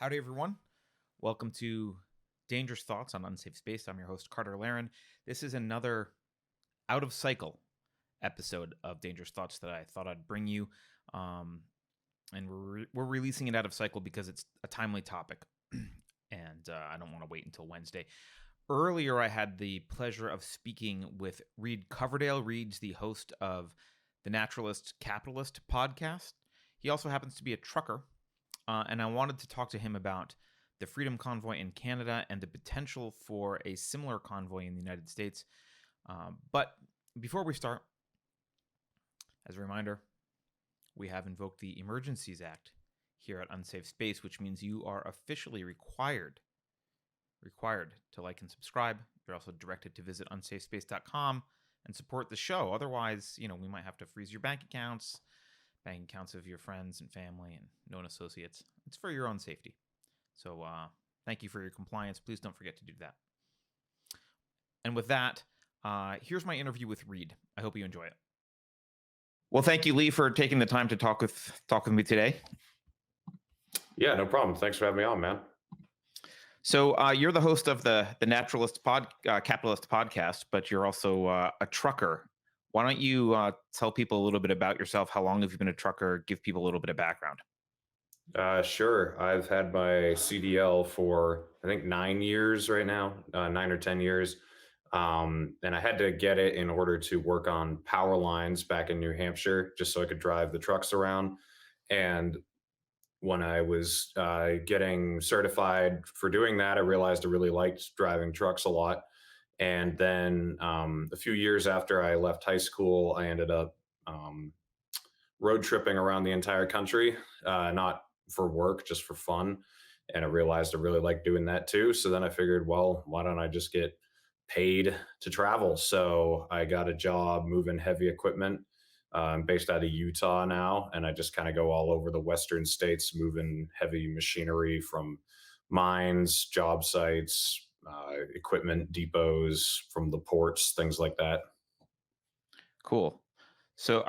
Howdy, everyone. Welcome to Dangerous Thoughts on Unsafe Space. I'm your host, Carter Laren. This is another out of cycle episode of Dangerous Thoughts that I thought I'd bring you. And we're releasing it out of cycle because it's a timely topic. And I don't want to wait until Wednesday. Earlier, I had the pleasure of speaking with Reed Coverdale. Reed's the host of the Naturalist Capitalist podcast. He also happens to be a trucker. And I wanted to talk to him about the Freedom Convoy in Canada and the potential for a similar convoy in the United States. But before we start, as a reminder, we have invoked the Emergencies Act here at Unsafe Space, which means you are officially required to like and subscribe. You're also directed to visit unsafespace.com and support the show. Otherwise, we might have to freeze your bank accounts of your friends and family and known associates. It's for your own safety. So thank you for your compliance. Please don't forget to do that. And with that, here's my interview with Reed. I hope you enjoy it. Well, thank you, Lee, for taking the time to talk with me today. Yeah, no problem. Thanks for having me on, man. So you're the host of the Naturalist Capitalist podcast, but you're also a trucker. Why don't you tell people a little bit about yourself? How long have you been a trucker? Give people a little bit of background. Sure. I've had my CDL for, I think, 9 years right now, 9 or 10 years. And I had to get it in order to work on power lines back in New Hampshire, just so I could drive the trucks around. And when I was getting certified for doing that, I realized I really liked driving trucks a lot. And then a few years after I left high school, I ended up road tripping around the entire country, not for work, just for fun. And I realized I really liked doing that too. So then I figured, well, why don't I just get paid to travel? So I got a job moving heavy equipment. I'm based out of Utah now, and I just kind of go all over the western states moving heavy machinery from mines, job sites, equipment depots from the ports, things like that. Cool. So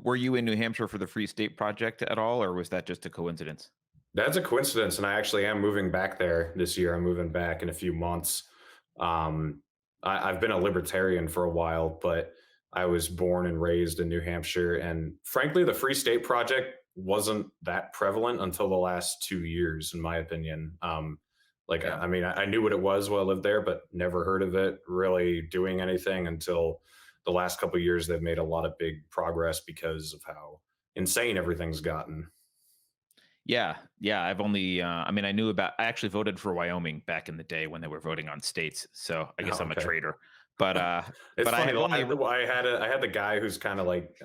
were you in New Hampshire for the Free State Project at all, or was that just a coincidence? That's a coincidence, and I actually am moving back there this year. I'm moving back in a few months. I've been a libertarian for a while, but I was born and raised in New Hampshire, and frankly, the Free State Project wasn't that prevalent until the last 2 years, in my opinion. Yeah. I mean, I knew what it was while I lived there, but never heard of it really doing anything until the last couple of years. They've made a lot of big progress because of how insane everything's gotten. Yeah. I've only, I actually voted for Wyoming back in the day when they were voting on states. So I guess Oh, I'm a okay. traitor. But It's but I funny. have only. I had the guy who's kind of like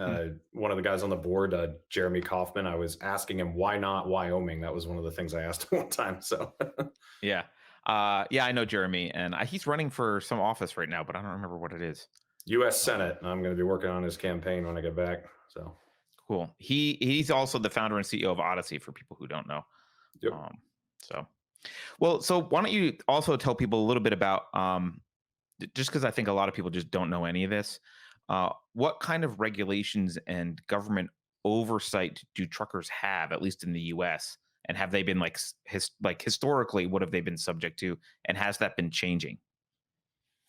one of the guys on the board, Jeremy Kaufman. I was asking him why not Wyoming. That was one of the things I asked him one time. So Yeah. I know Jeremy, and he's running for some office right now, but I don't remember what it is. U.S. Senate. I'm going to be working on his campaign when I get back. So Cool. He's also the founder and CEO of Odyssey, for people who don't know. yep. So why don't you also tell people a little bit about just because I think a lot of people just don't know any of this. What kind of regulations and government oversight do truckers have, at least in the U.S.? And have they been historically, what have they been subject to? And has that been changing?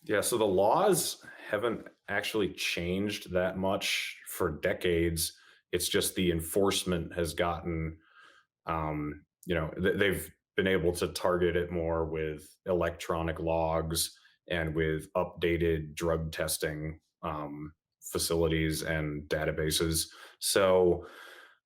Yeah, so the laws haven't actually changed that much for decades. It's just the enforcement has gotten, they've been able to target it more with electronic logs and with updated drug testing facilities and databases. So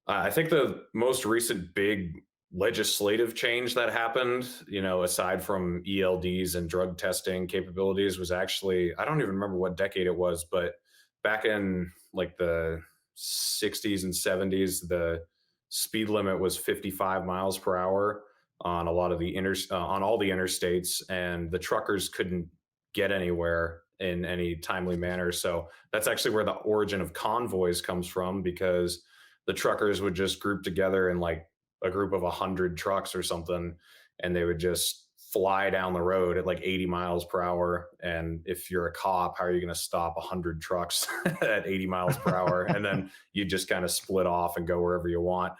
I think the most recent big legislative change that happened, aside from ELDs and drug testing capabilities, was actually, I don't even remember what decade it was, but back in like the 60s and 70s, the speed limit was 55 miles per hour on a lot of the on all the interstates, and the truckers couldn't get anywhere in any timely manner. So that's actually where the origin of convoys comes from, because the truckers would just group together in like a group of 100 trucks or something, and they would just fly down the road at like 80 miles per hour. And if you're a cop, how are you going to stop 100 trucks at 80 miles per hour? And then you just kind of split off and go wherever you want.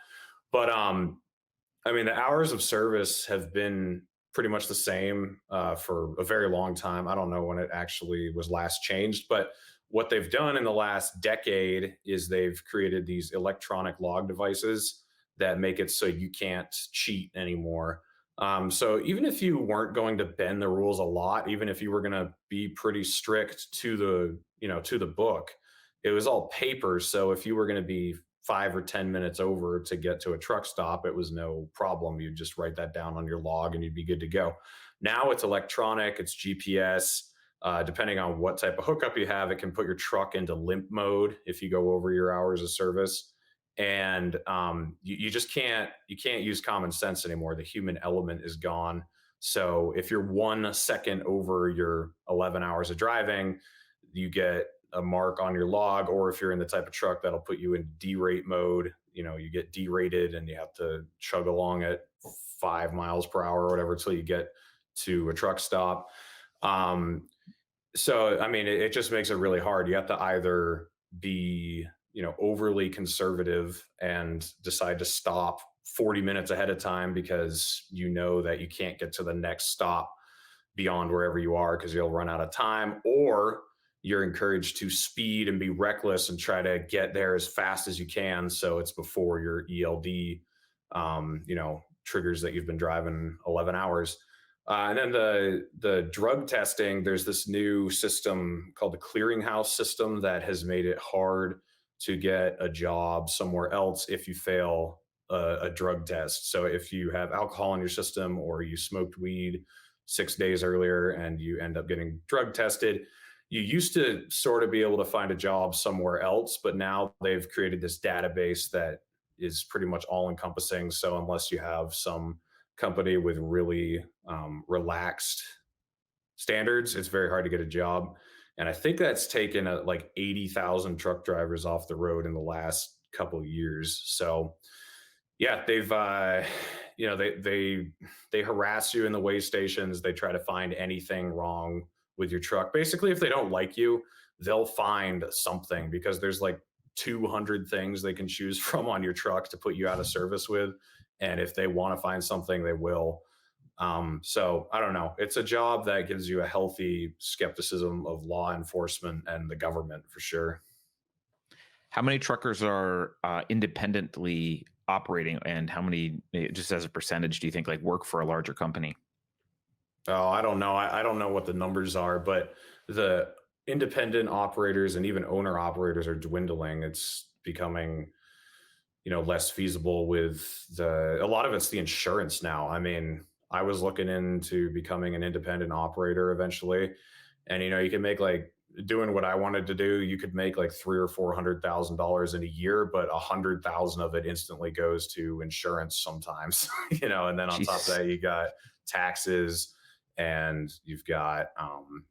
But I mean, the hours of service have been pretty much the same for a very long time. I don't know when it actually was last changed, but what they've done in the last decade is they've created these electronic log devices that make it so you can't cheat anymore. So even if you weren't going to bend the rules a lot, even if you were going to be pretty strict to the book, it was all paper. So if you were going to be 5 or 10 minutes over to get to a truck stop, it was no problem. You'd just write that down on your log and you'd be good to go. Now it's electronic, it's GPS. Depending on what type of hookup you have, it can put your truck into limp mode if you go over your hours of service. And you just can't use common sense anymore. The human element is gone. So if you're 1 second over your 11 hours of driving, you get a mark on your log, or if you're in the type of truck that'll put you in derate mode, you get derated and you have to chug along at 5 miles per hour or whatever until you get to a truck stop. Um, so, I mean, it just makes it really hard. You have to either be, overly conservative and decide to stop 40 minutes ahead of time because you know that you can't get to the next stop beyond wherever you are because you'll run out of time, or you're encouraged to speed and be reckless and try to get there as fast as you can so it's before your ELD triggers that you've been driving 11 hours. And then the drug testing, there's this new system called the clearinghouse system that has made it hard to get a job somewhere else if you fail a drug test. So if you have alcohol in your system or you smoked weed 6 days earlier and you end up getting drug tested, you used to sort of be able to find a job somewhere else, but now they've created this database that is pretty much all encompassing. So unless you have some company with really relaxed standards, it's very hard to get a job. And I think that's taken like 80,000 truck drivers off the road in the last couple of years. So yeah, they've they harass you in the way stations. They try to find anything wrong with your truck. Basically, if they don't like you, they'll find something because there's like 200 things they can choose from on your truck to put you out of service with. And if they want to find something, they will. So I don't know. It's a job that gives you a healthy skepticism of law enforcement and the government for sure. How many truckers are independently operating, and how many, just as a percentage, do you think like work for a larger company? Oh, I don't know. I don't know what the numbers are, but the independent operators and even owner operators are dwindling. It's becoming, less feasible with a lot of it's the insurance now. I mean, I was looking into becoming an independent operator eventually, and you can make like doing what I wanted to do, you could make like $300,000 or $400,000 in a year, but 100,000 of it instantly goes to insurance sometimes, and then on top of Jesus. that, you got taxes and you've got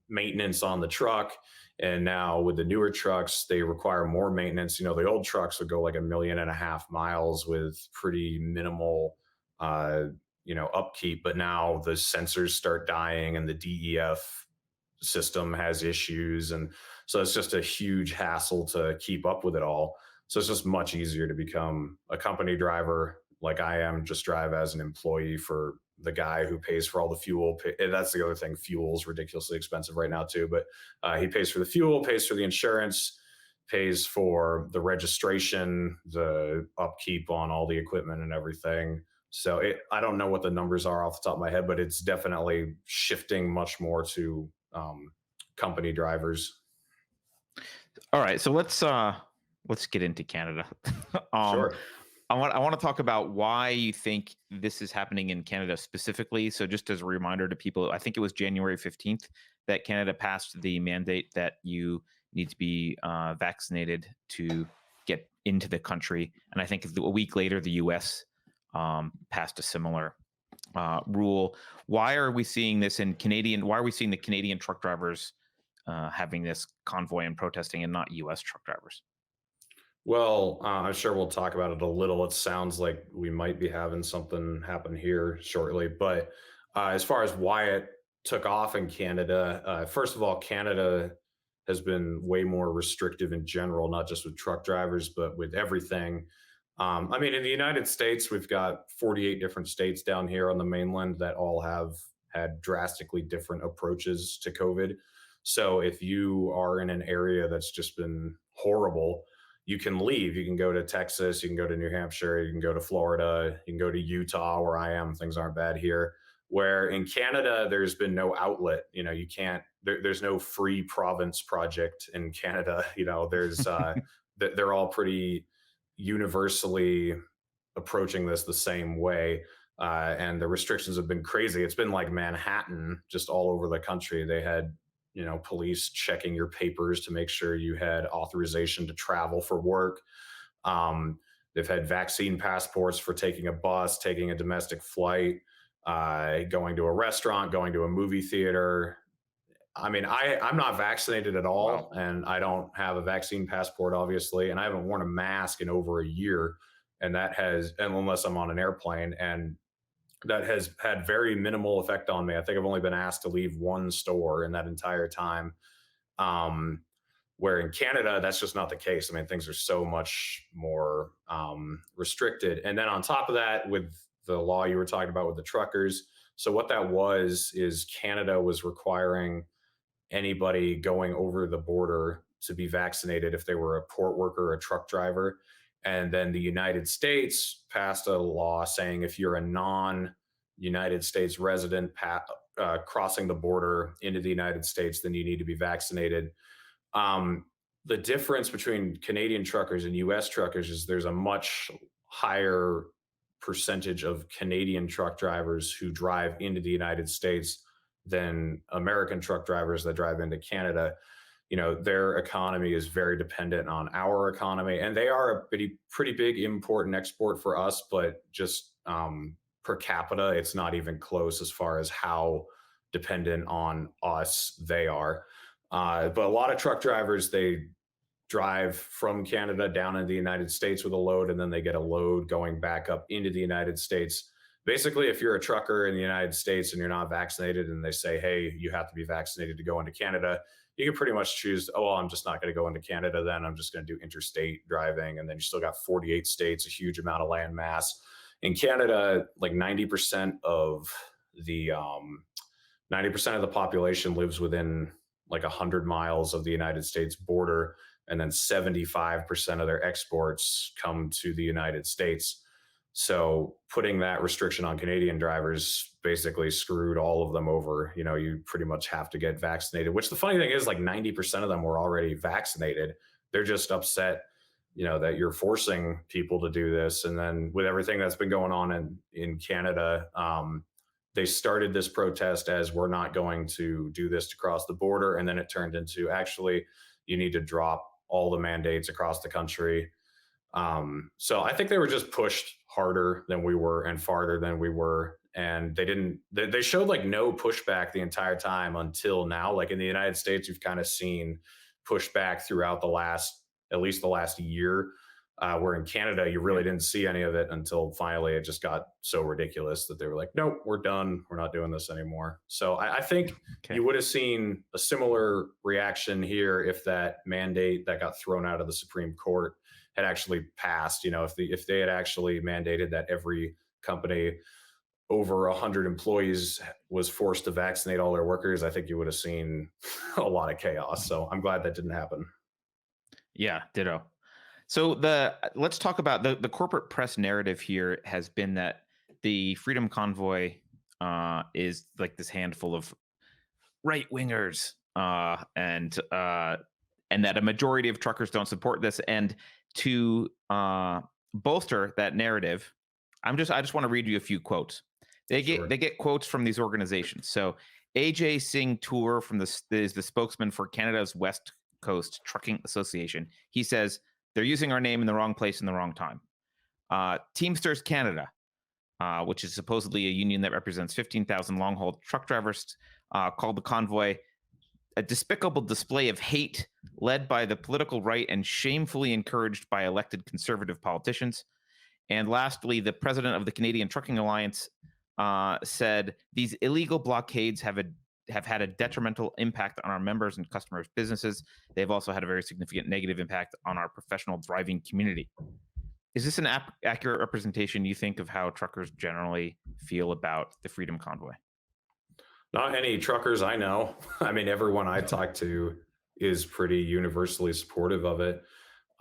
maintenance on the truck. And now with the newer trucks, they require more maintenance. The old trucks would go like 1.5 million miles with pretty minimal, upkeep. But now the sensors start dying and the DEF system has issues. And so it's just a huge hassle to keep up with it all. So it's just much easier to become a company driver like I am, just drive as an employee for the guy who pays for all the fuel. That's the other thing. Fuel is ridiculously expensive right now too, but he pays for the fuel, pays for the insurance, pays for the registration, the upkeep on all the equipment and everything. So I don't know what the numbers are off the top of my head, but it's definitely shifting much more to company drivers. All right, so let's get into Canada. um, Sure. I want to talk about why you think this is happening in Canada specifically. So just as a reminder to people, I think it was January 15th that Canada passed the mandate that you need to be vaccinated to get into the country, and I think a week later the U.S. Passed a similar rule. Why are we seeing this in Canadian? Why are we seeing the Canadian truck drivers having this convoy and protesting, and not U.S. truck drivers? Well, I'm sure we'll talk about it a little. It sounds like we might be having something happen here shortly. But as far as why it took off in Canada, first of all, Canada has been way more restrictive in general, not just with truck drivers, but with everything. I mean, in the United States, we've got 48 different states down here on the mainland that all have had drastically different approaches to COVID. So if you are in an area that's just been horrible, you can leave. You can go to Texas, you can go to New Hampshire, you can go to Florida, you can go to Utah, where I am. Things aren't bad here. Where in Canada, there's been no outlet. You can't, there's no free province project in Canada. They're all pretty universally approaching this the same way. And the restrictions have been crazy. It's been like Manhattan, just all over the country. They had, police checking your papers to make sure you had authorization to travel for work. They've had vaccine passports for taking a bus, taking a domestic flight, going to a restaurant, going to a movie theater. I mean, I'm not vaccinated at Wow. all, and I don't have a vaccine passport, obviously, and I haven't worn a mask in over a year, and and unless I'm on an airplane, and that has had very minimal effect on me. I think I've only been asked to leave one store in that entire time. Um, where in Canada, that's just not the case. I mean, things are so much more restricted. And then on top of that, with the law you were talking about with the truckers, so what that was is Canada was requiring anybody going over the border to be vaccinated if they were a port worker or a truck driver. And then the United States passed a law saying if you're a non United States resident crossing the border into the United States, then you need to be vaccinated. um, the difference between Canadian truckers and US truckers is there's a much higher percentage of Canadian truck drivers who drive into the United States than American truck drivers that drive into Canada. Their economy is very dependent on our economy, and they are a pretty big import and export for us, but just per capita, it's not even close as far as how dependent on us they are. But a lot of truck drivers, they drive from Canada down into the United States with a load, and then they get a load going back up into the United States. Basically, if you're a trucker in the United States and you're not vaccinated, and they say, hey, you have to be vaccinated to go into Canada, you can pretty much choose, oh, well, I'm just not going to go into Canada then. I'm just going to do interstate driving. And then you still got 48 states, a huge amount of land mass. In Canada, like the 90% of the population lives within like 100 miles of the United States border, and then 75% of their exports come to the United States. So putting that restriction on Canadian drivers basically screwed all of them over. You pretty much have to get vaccinated, which the funny thing is, like 90% of them were already vaccinated. They're just upset, that you're forcing people to do this. And then with everything that's been going on in Canada, they started this protest as we're not going to do this to cross the border. And then it turned into actually, you need to drop all the mandates across the country. So I think they were just pushed harder than we were and farther than we were. And they showed like no pushback the entire time until now. Like in the United States, you've kind of seen pushback throughout at least the last year. Where in Canada, you really Yeah. didn't see any of it until finally it just got so ridiculous that they were like, nope, we're done. We're not doing this anymore. So I think Okay. you would have seen a similar reaction here if that mandate that got thrown out of the Supreme Court had actually passed. If they had actually mandated that every company over 100 employees was forced to vaccinate all their workers, I think you would have seen a lot of chaos. So I'm glad that didn't happen. Yeah. Ditto. So let's talk about the corporate press narrative here has been that the Freedom Convoy is like this handful of right wingers, and that a majority of truckers don't support this. And to bolster that narrative, I just want to read you a few quotes. Sure. They get quotes from these organizations. So AJ Singh Tour is the spokesman for Canada's West Coast Trucking Association. He says they're using our name in the wrong place in the wrong time. Teamsters Canada, which is supposedly a union that represents 15,000 long haul truck drivers, called the convoy a despicable display of hate led by the political right and shamefully encouraged by elected conservative politicians. And lastly, the president of the Canadian Trucking Alliance said these illegal blockades have had a detrimental impact on our members and customers' businesses. They've also had a very significant negative impact on our professional driving community. is this an accurate representation, you think, of how truckers generally feel about the Freedom Convoy? Not any truckers I know. I mean, everyone I talk to is pretty universally supportive of it.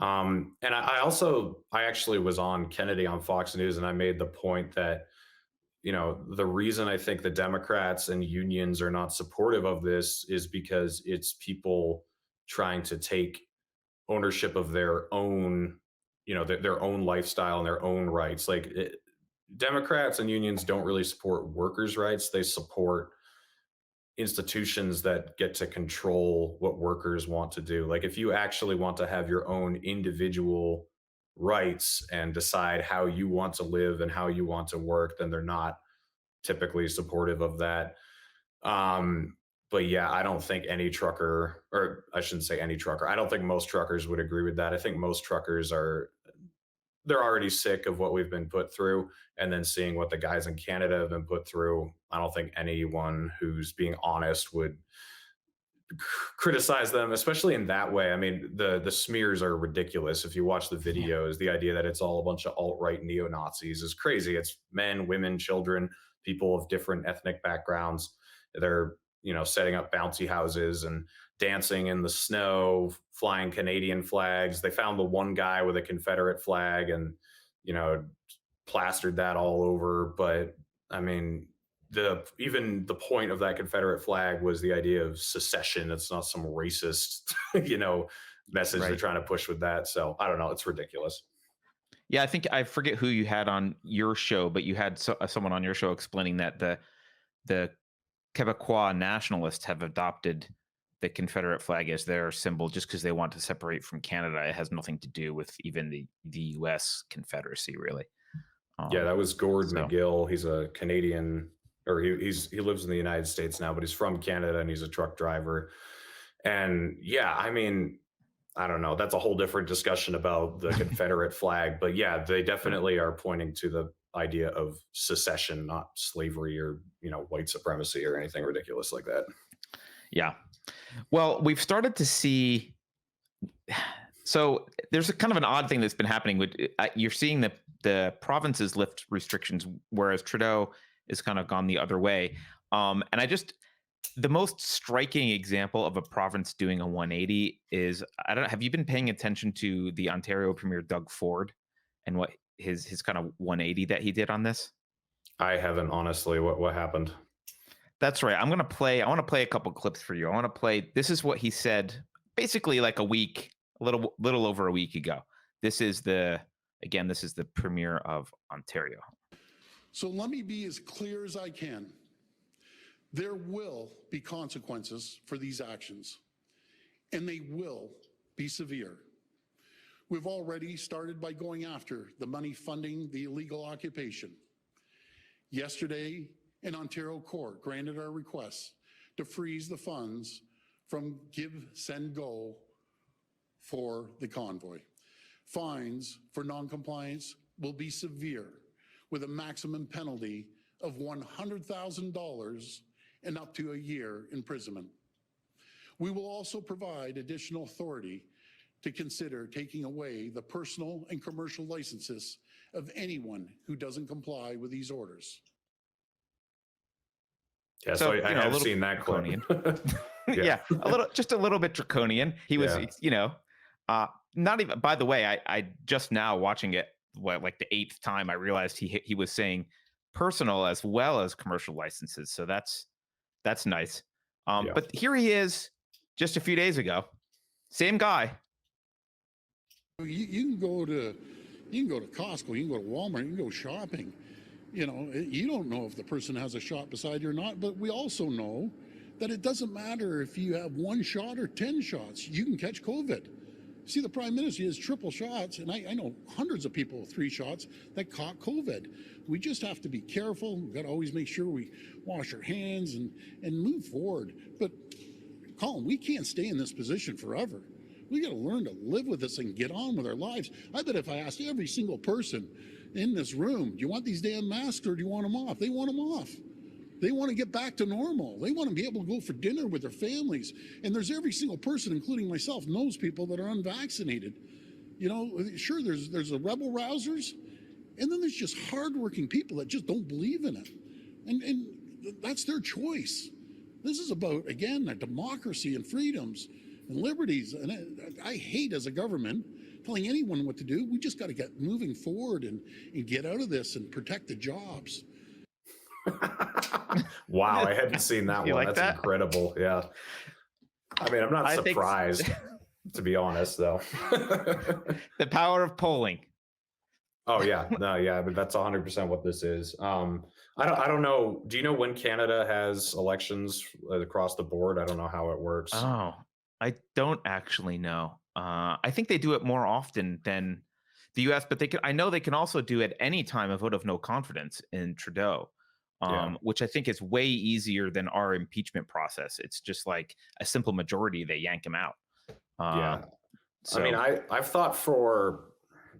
And I actually was on Kennedy on Fox News, and I made the point that, the reason I think the Democrats and unions are not supportive of this is because it's people trying to take ownership of their own, their own lifestyle and their own rights. Democrats and unions don't really support workers' rights. They support institutions that get to control what workers want to do. Like, if you actually want to have your own individual rights and decide how you want to live and how you want to work, then they're not typically supportive of that. But yeah, I don't think any trucker, or I shouldn't say any trucker, I don't think most truckers would agree with that. I think most truckers they're already sick of what we've been put through, and then seeing what the guys in Canada have been put through. I don't think anyone who's being honest would criticize them, especially in that way. I mean, the smears are ridiculous. If you watch the Yeah. videos, the idea that it's all a bunch of alt-right neo-Nazis is crazy. It's men, women, children, people of different ethnic backgrounds. They're, setting up bouncy houses and dancing in the snow, flying Canadian flags. They found the one guy with a Confederate flag and, you know, plastered that all over. But I mean, even the point of that Confederate flag was the idea of secession. It's not some racist, message they're Right. trying to push with that. So I don't know. It's ridiculous. Yeah, I think I forget who you had on your show, but you had someone on your show explaining that the Quebecois nationalists have adopted the Confederate flag as their symbol just because they want to separate from Canada. It has nothing to do with even the U.S. Confederacy, really. Yeah, that was Gord So McGill. He's a Canadian, or he lives in the United States now, but he's from Canada and he's a truck driver. And yeah, I mean, I don't know. That's a whole different discussion about the Confederate flag. But yeah, they sure. definitely are pointing to the idea of secession, not slavery or, white supremacy or anything ridiculous like that. Yeah. Well, we've started to see. So there's a kind of an odd thing that's been happening. With you're seeing the provinces lift restrictions, whereas Trudeau is kind of gone the other way. And the most striking example of a province doing a 180 is, I don't know, have you been paying attention to the Ontario Premier Doug Ford and what his kind of 180 that he did on this? I haven't, honestly. What happened? That's right. I want to play a couple clips for you. I want to play, this is what he said basically like a little over a week ago. This is the Premier of Ontario. So let me be as clear as I can. There will be consequences for these actions, and they will be severe. We've already started by going after the money funding the illegal occupation. Yesterday, an Ontario court granted our request to freeze the funds from Give, Send, Go for the convoy. Fines for noncompliance will be severe, with a maximum penalty of $100,000 and up to a year imprisonment. We will also provide additional authority to consider taking away the personal and commercial licenses of anyone who doesn't comply with these orders. Yeah, so I have seen that draconian. clip. Yeah, just a little bit draconian. He was, not even. By the way, I just now watching it, like the 8th time, I realized he was saying personal as well as commercial licenses. So that's nice. But here he is, just a few days ago, same guy. You can go to Costco, you can go to Walmart, you can go shopping. You don't know if the person has a shot beside you or not, but we also know that it doesn't matter if you have 1 shot or 10 shots, you can catch COVID. See, the Prime Minister has triple shots, and I know hundreds of people with 3 shots that caught COVID. We just have to be careful. We've got to always make sure we wash our hands and move forward. But Colin, we can't stay in this position forever. We got to learn to live with this and get on with our lives. I bet if I asked every single person in this room, do you want these damn masks or do you want them off? They want them off. They want to get back to normal. They want to be able to go for dinner with their families. And there's every single person, including myself, knows people that are unvaccinated. You know, sure, there's the rebel rousers, and then there's just hardworking people that just don't believe in it, and that's their choice. This is about, again, a democracy and freedoms and liberties. And I hate, as a government, telling anyone what to do. We just got to get moving forward and get out of this and protect the jobs. Wow, I hadn't seen that You one. like That's that? incredible. Yeah. I mean, I'm not I think surprised, to be honest, though. the power of polling. Oh yeah, no, yeah, but that's 100% what this is. I don't know. Do you know when Canada has elections across the board? I don't know how it works. Oh, I don't actually know. I think they do it more often than the U.S., but I know they can also do at any time a vote of no confidence in Trudeau, Yeah. which I think is way easier than our impeachment process. It's just like a simple majority; they yank him out. Yeah. So I mean, I've thought for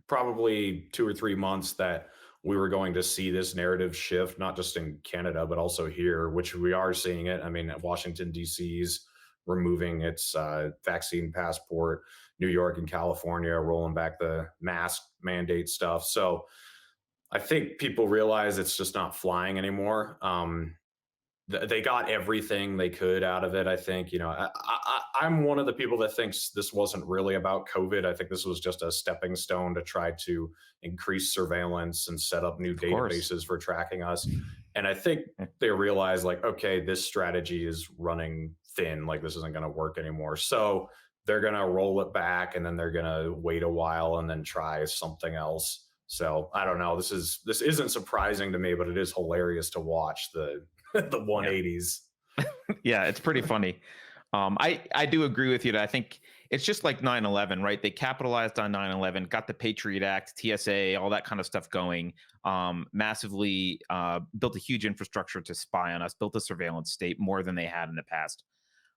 probably 2 or 3 months that we were going to see this narrative shift, not just in Canada, but also here, which we are seeing it. I mean, Washington, D.C.'s removing its vaccine passport, New York and California rolling back the mask mandate stuff. So I think people realize it's just not flying anymore. They got everything they could out of it. I think, I'm one of the people that thinks this wasn't really about COVID. I think this was just a stepping stone to try to increase surveillance and set up new databases for tracking us. And I think they realize, like, okay, this strategy is running thin. Like, this isn't going to work anymore. So they're going to roll it back, and then they're going to wait a while and then try something else. So I don't know. This isn't surprising to me, but it is hilarious to watch the 180s. Yeah, it's pretty funny. I do agree with you that I think it's just like 9/11, right? They capitalized on 9/11, got the Patriot Act, TSA, all that kind of stuff going, massively built a huge infrastructure to spy on us, built a surveillance state more than they had in the past.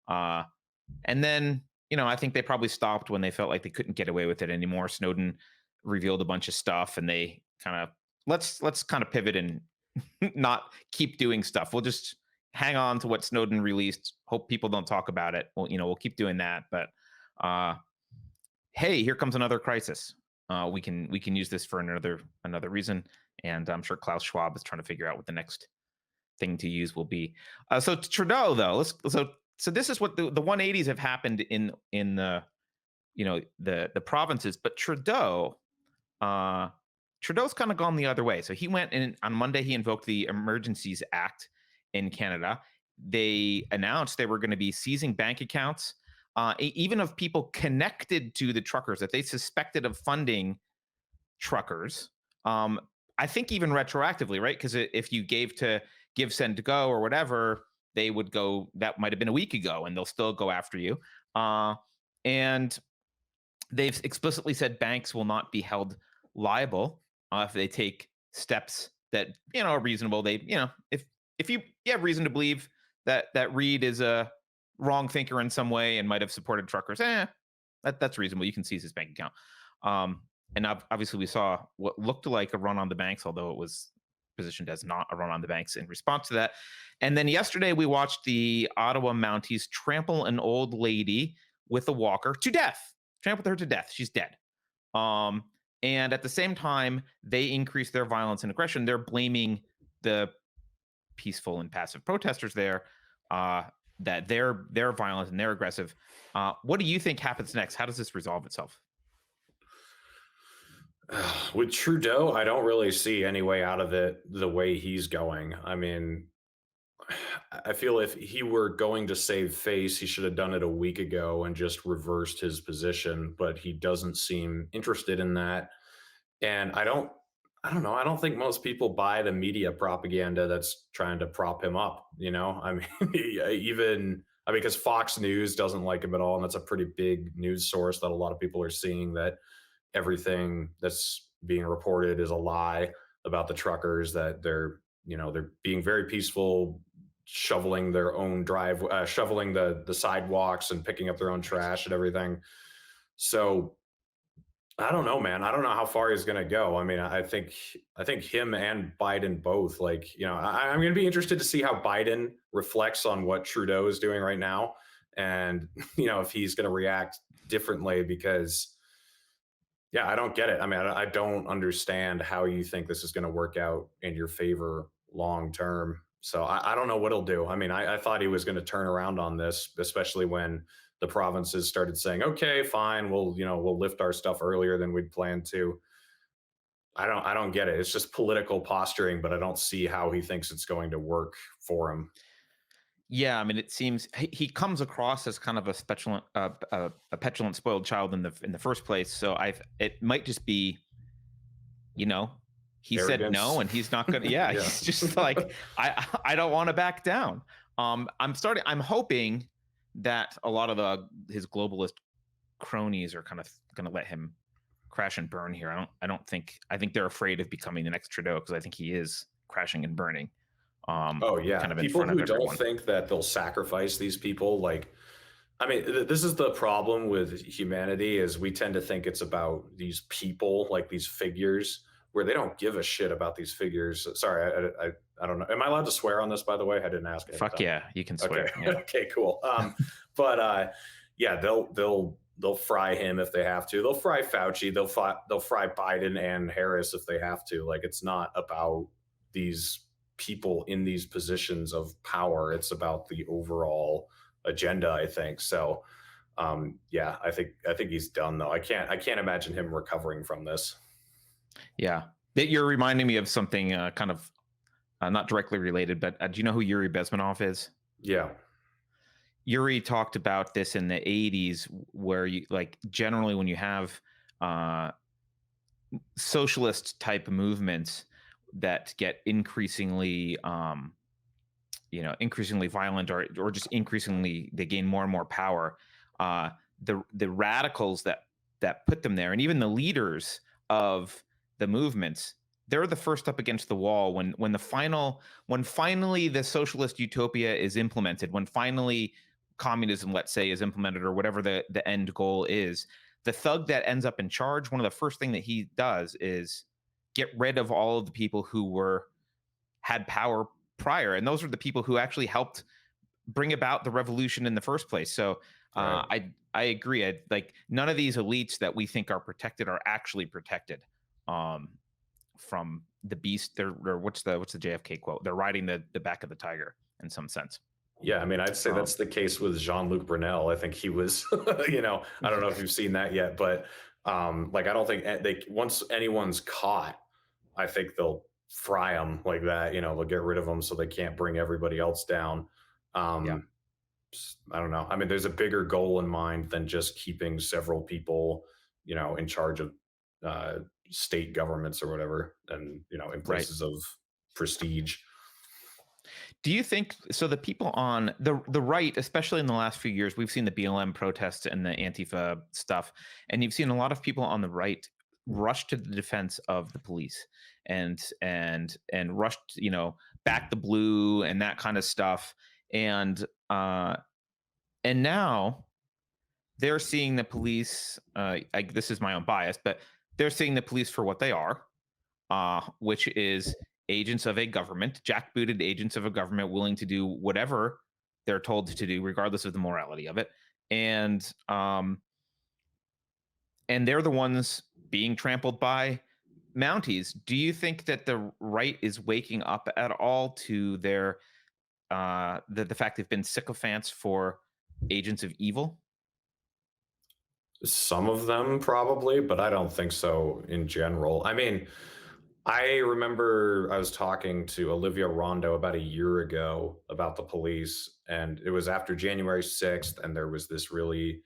And then, I think they probably stopped when they felt like they couldn't get away with it anymore. Snowden revealed a bunch of stuff, and they kind of let's kind of pivot and not keep doing stuff. We'll just hang on to what Snowden released. Hope people don't talk about it. Well, we'll keep doing that. But hey, here comes another crisis. We can use this for another reason. And I'm sure Klaus Schwab is trying to figure out what the next thing to use will be. So Trudeau, though, so this is what the 180s have happened in the the provinces, but Trudeau's kind of gone the other way. So he went in on Monday. He invoked the Emergencies Act in Canada. They announced they were going to be seizing bank accounts, even of people connected to the truckers that they suspected of funding truckers. I think even retroactively, right? Because if you gave to Give, Send, to Go or whatever, they would go. That might have been a week ago, and they'll still go after you. And they've explicitly said banks will not be held liable if they take steps that are reasonable. They if you have reason to believe that Reed is a wrong thinker in some way and might have supported truckers, that's reasonable. You can seize his bank account. And obviously we saw what looked like a run on the banks, although it was positioned as not a run on the banks in response to that. And then yesterday we watched the Ottawa Mounties trample an old lady with a walker to death. Trampled her to death. She's dead. And at the same time, they increase their violence and aggression. They're blaming the peaceful and passive protesters there that they're violent and they're aggressive. What do you think happens next? How does this resolve itself? With Trudeau, I don't really see any way out of it the way he's going. I mean, I feel if he were going to save face, he should have done it a week ago and just reversed his position, but he doesn't seem interested in that. And I don't know. I don't think most people buy the media propaganda that's trying to prop him up, I mean, because Fox News doesn't like him at all. And that's a pretty big news source that a lot of people are seeing that everything that's being reported is a lie about the truckers, that they're being very peaceful, shoveling their own shoveling the sidewalks and picking up their own trash and everything. So I don't know, man. I don't know how far he's going to go. I mean, I think him and Biden both, I'm going to be interested to see how Biden reflects on what Trudeau is doing right now. And, if he's going to react differently, because Yeah, I don't get it. I mean, I don't understand how you think this is going to work out in your favor long term. So I don't know what he'll do. I mean, I thought he was going to turn around on this, especially when the provinces started saying, "Okay, fine, we'll lift our stuff earlier than we'd planned to." I don't get it. It's just political posturing, but I don't see how he thinks it's going to work for him. Yeah, I mean, it seems he comes across as kind of a petulant, spoiled child in the first place. So it might just be, you know, he said Arrogance. no, and he's not gonna. Yeah, Yeah. he's just like I don't want to back down. I'm hoping that a lot of his globalist cronies are kind of going to let him crash and burn here. I think they're afraid of becoming the next Trudeau because I think he is crashing and burning, Oh yeah, kind of in people front of who don't everyone. think that they'll sacrifice these people, like, I mean, this is the problem with humanity is we tend to think it's about these people, like these figures, where they don't give a shit about these figures. Sorry, I don't know. Am I allowed to swear on this? By the way, I didn't ask ahead of Fuck time. yeah, you can Okay, swear. Yeah, okay, cool. But yeah, they'll fry him if they have to. They'll fry Fauci. They'll fry Biden and Harris if they have to. Like, it's not about these people in these positions of power. It's about the overall agenda, I think. So yeah, I think he's done though. I can't imagine him recovering from this. yeah. That you're reminding me of something kind of not directly related, but do you know who Yuri Bezmenov is? Yeah. Yuri talked about this in the 80s, where you like generally when you have uh, socialist type movements that get increasingly increasingly violent, or just increasingly they gain more and more power. The radicals that put them there, and even the leaders of the movements, they're the first up against the wall when finally the socialist utopia is implemented, when finally communism, let's say, is implemented, or whatever the end goal is. The thug that ends up in charge, one of the first thing that he does is get rid of all of the people who had power prior, and those are the people who actually helped bring about the revolution in the first place. So Right. I agree. Like none of these elites that we think are protected are actually protected um, from the beast. Or what's the JFK quote? They're riding the back of the tiger in some sense. Yeah, I mean, I'd say Um, that's the case with Jean-Luc Brunel. I think he was, I don't know if you've seen that yet, but like, I don't think they once anyone's caught, I think they'll fry them like that. They'll get rid of them so they can't bring everybody else down. yeah, Um, I don't know. I mean, there's a bigger goal in mind than just keeping several people, in charge of uh, state governments or whatever, and in right. places of prestige. Do you think so? The people on the right, especially in the last few years, we've seen the BLM protests and the Antifa stuff, and you've seen a lot of people on the right rush to the defense of the police and rushed, back the blue and that kind of stuff, and uh, and now they're seeing the police. This is my own bias, but they're seeing the police for what they are, which is agents of a government, jackbooted agents of a government willing to do whatever they're told to do, regardless of the morality of it. And and they're the ones being trampled by Mounties. Do you think that the right is waking up at all to the fact they've been sycophants for agents of evil? Some of them probably, but I don't think so in general. I mean, I remember I was talking to Olivia Rondo about a year ago about the police, and it was after January 6th, and there was this really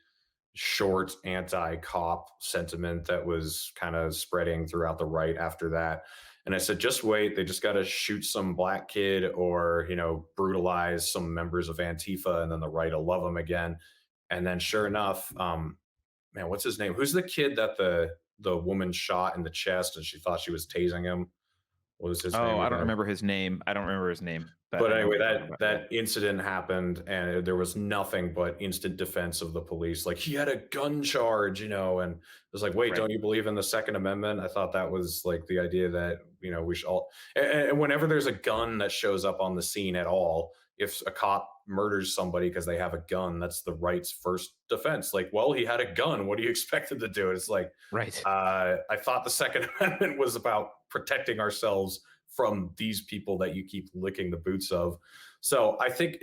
short anti-cop sentiment that was kind of spreading throughout the right after that. And I said, just wait, they just got to shoot some black kid or, brutalize some members of Antifa, and then the right will love them again. And then sure enough, man, what's his name? Who's the kid that the woman shot in the chest and she thought she was tasing him? What was his Oh, name I don't again? remember his name. But But I know what anyway, you're talking about. Yeah. that incident happened, and there was nothing but instant defense of the police. Like, he had a gun charge, and it was like, wait, Right. don't you believe in the Second Amendment? I thought that was like the idea that we should all. And whenever there's a gun that shows up on the scene at all, if a cop murders somebody because they have a gun, that's the right's first defense. Like, well, he had a gun. What do you expect him to do? It's like, Right. I thought the Second Amendment was about protecting ourselves from these people that you keep licking the boots of. So I think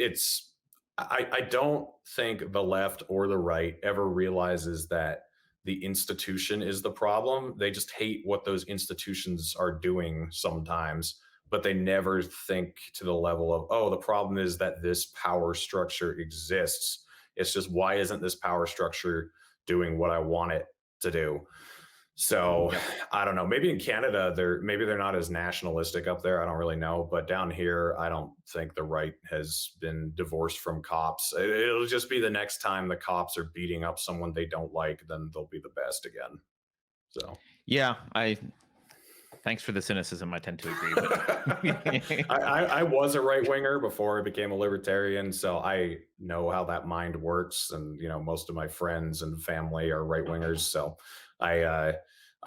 I don't think the left or the right ever realizes that the institution is the problem. They just hate what those institutions are doing sometimes, but they never think to the level of, oh, the problem is that this power structure exists. It's just, why isn't this power structure doing what I want it to do? So Yep. I don't know. Maybe in Canada, they're not as nationalistic up there. I don't really know. But down here, I don't think the right has been divorced from cops. It'll just be the next time the cops are beating up someone they don't like, then they'll be the best again. So Yeah. Thanks for the cynicism. I tend to agree. But I was a right winger before I became a libertarian, so I know how that mind works. And most of my friends and family are right wingers, so I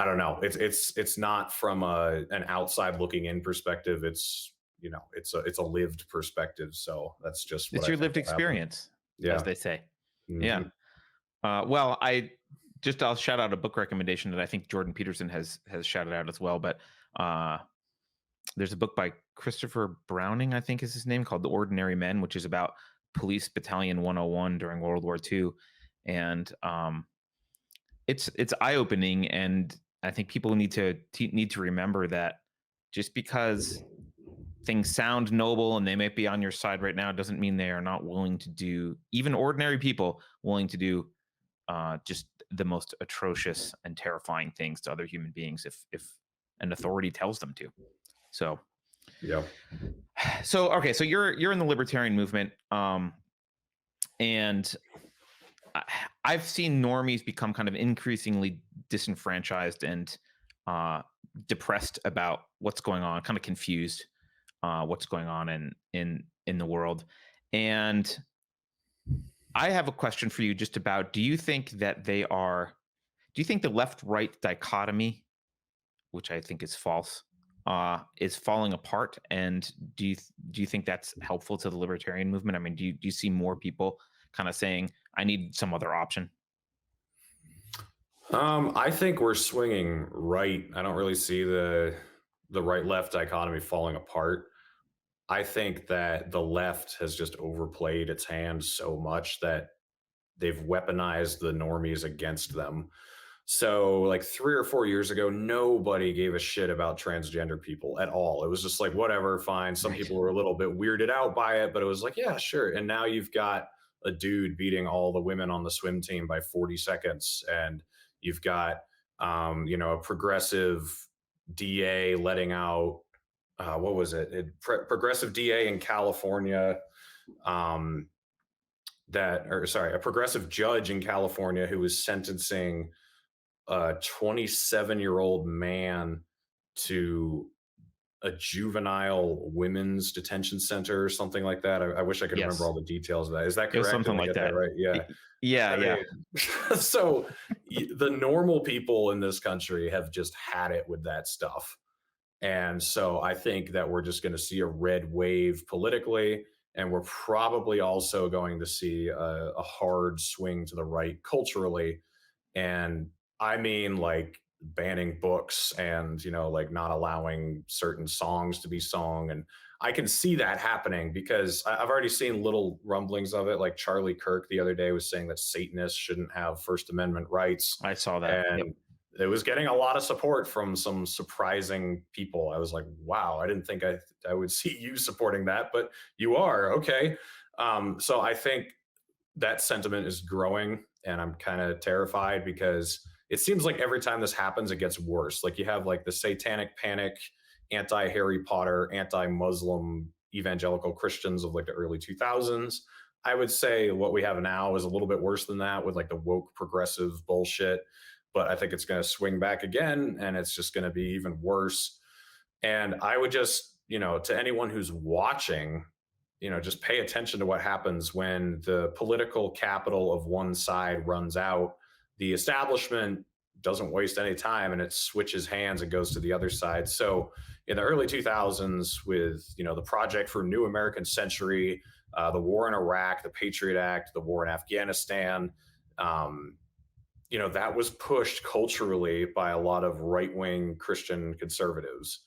don't know. It's not from an outside looking in perspective. It's a lived perspective. So that's just what it's I your think lived will happen. experience, Yeah. as they say. Mhm. Yeah. Well, I'll shout out a book recommendation that I think Jordan Peterson has shouted out as well. But there's a book by Christopher Browning, I think is his name, called The Ordinary Men, which is about Police Battalion 101 during World War II. And it's eye opening, and I think people need to remember that just because things sound noble and they might be on your side right now doesn't mean they are not willing to do, even ordinary people willing to do just the most atrocious and terrifying things to other human beings if an authority tells them to. So Yeah. okay, so you're in the libertarian movement, and I've seen normies become kind of increasingly disenfranchised and depressed about what's going on, kind of confused what's going on in the world. And I have a question for you just about, do you think the left-right dichotomy, which I think is false, is falling apart? And do you think that's helpful to the libertarian movement? I mean, do you see more people kind of saying, I need some other option? I think we're swinging right. I don't really see the right left dichotomy falling apart. I think that the left has just overplayed its hand so much that they've weaponized the normies against them. So, like 3 or 4 years ago, nobody gave a shit about transgender people at all. It was just like, whatever, fine. Some Right. people were a little bit weirded out by it, but it was like, yeah, sure. And now you've got a dude beating all the women on the swim team by 40 seconds. And you've got, a progressive DA letting out, what was it? Progressive DA in California. Um, a progressive judge in California who was sentencing a 27-year-old man to a juvenile women's detention center or something like that. I wish I could remember Yes. all the details of that. Is that It was correct? something Did I like get that. right? Yeah. Yeah. I Yeah. mean, so the normal people in this country have just had it with that stuff. And so I think that we're just going to see a red wave politically. And we're probably also going to see a hard swing to the right culturally. And I mean, like banning books and, like not allowing certain songs to be sung. And I can see that happening because I've already seen little rumblings of it. Like Charlie Kirk the other day was saying that Satanists shouldn't have First Amendment rights. I saw that. And Yep. it was getting a lot of support from some surprising people. I was like, wow, I didn't think I would see you supporting that, but you are. Okay. So I think that sentiment is growing, and I'm kind of terrified because it seems like every time this happens, it gets worse. Like you have like the satanic panic, anti-Harry Potter, anti-Muslim evangelical Christians of like the early 2000s. I would say what we have now is a little bit worse than that with like the woke progressive bullshit. But I think it's going to swing back again, and it's just going to be even worse. And I would just, to anyone who's watching, just pay attention to what happens when the political capital of one side runs out. The establishment doesn't waste any time and it switches hands and goes to the other side. So in the early 2000s, with the Project for New American Century, the war in Iraq, the Patriot Act, the war in Afghanistan, um, that was pushed culturally by a lot of right-wing Christian conservatives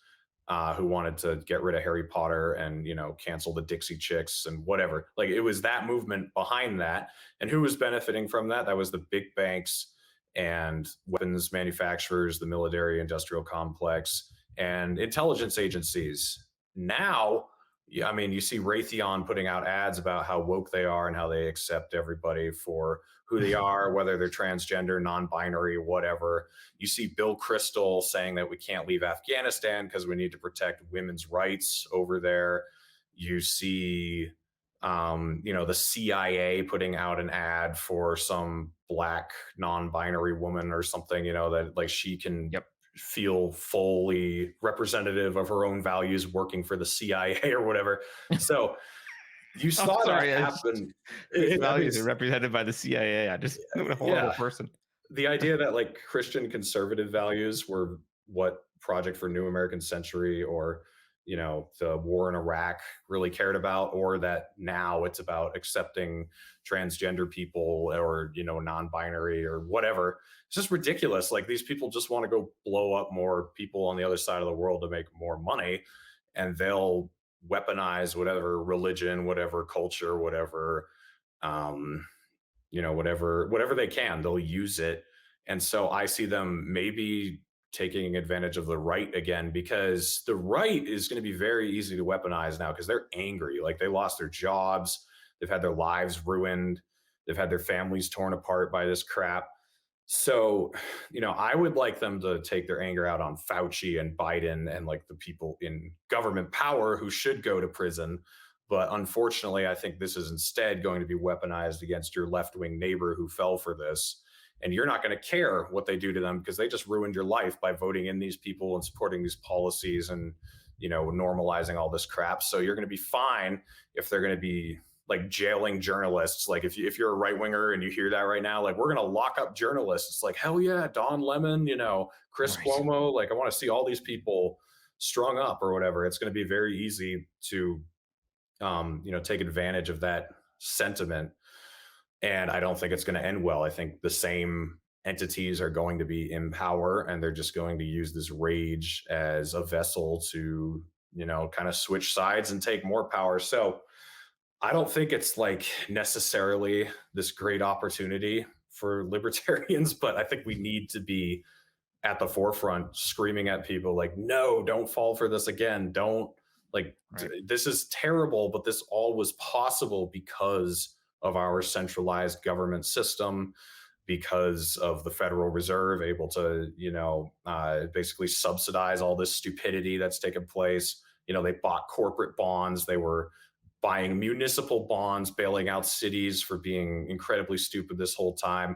who wanted to get rid of Harry Potter and cancel the Dixie Chicks and whatever. Like, it was that movement behind that, and who was benefiting from that? That was the big banks and weapons manufacturers, the military industrial complex, and intelligence agencies. Now, yeah, I mean, you see Raytheon putting out ads about how woke they are and how they accept everybody for who they are, whether they're transgender, non-binary, whatever. You see Bill Kristol saying that we can't leave Afghanistan because we need to protect women's rights over there. You see, the CIA putting out an ad for some black non-binary woman or something, that like she can Yep. feel fully representative of her own values working for the CIA or whatever. So you saw that happen. His values are represented by the CIA. I just what a horrible person. The idea that like Christian conservative values were what Project for New American Century or the war in Iraq really cared about, or that now it's about accepting transgender people or non-binary or whatever. It's just ridiculous. Like, these people just want to go blow up more people on the other side of the world to make more money, and they'll weaponize whatever religion, whatever culture, whatever whatever they can, they'll use it. And so I see them maybe taking advantage of the right again, because the right is going to be very easy to weaponize now because they're angry. Like, they lost their jobs, they've had their lives ruined, they've had their families torn apart by this crap. So, I would like them to take their anger out on Fauci and Biden and like the people in government power who should go to prison. But unfortunately, I think this is instead going to be weaponized against your left-wing neighbor who fell for this. And you're not going to care what they do to them because they just ruined your life by voting in these people and supporting these policies and, normalizing all this crap. So you're going to be fine if they're going to be like jailing journalists. Like, if you're a right winger and you hear that right now, like, we're going to lock up journalists. It's like, hell yeah, Don Lemon, Chris Cuomo. Like, I want to see all these people strung up or whatever. It's going to be very easy to take advantage of that sentiment. And I don't think it's going to end well. I think the same entities are going to be in power, and they're just going to use this rage as a vessel to, kind of switch sides and take more power. So I don't think it's like necessarily this great opportunity for libertarians, but I think we need to be at the forefront screaming at people like, no, don't fall for this again. Don't, like, this is terrible, but this all was possible because of our centralized government system, because of the Federal Reserve able to, basically subsidize all this stupidity that's taken place. They bought corporate bonds. They were buying municipal bonds, bailing out cities for being incredibly stupid this whole time.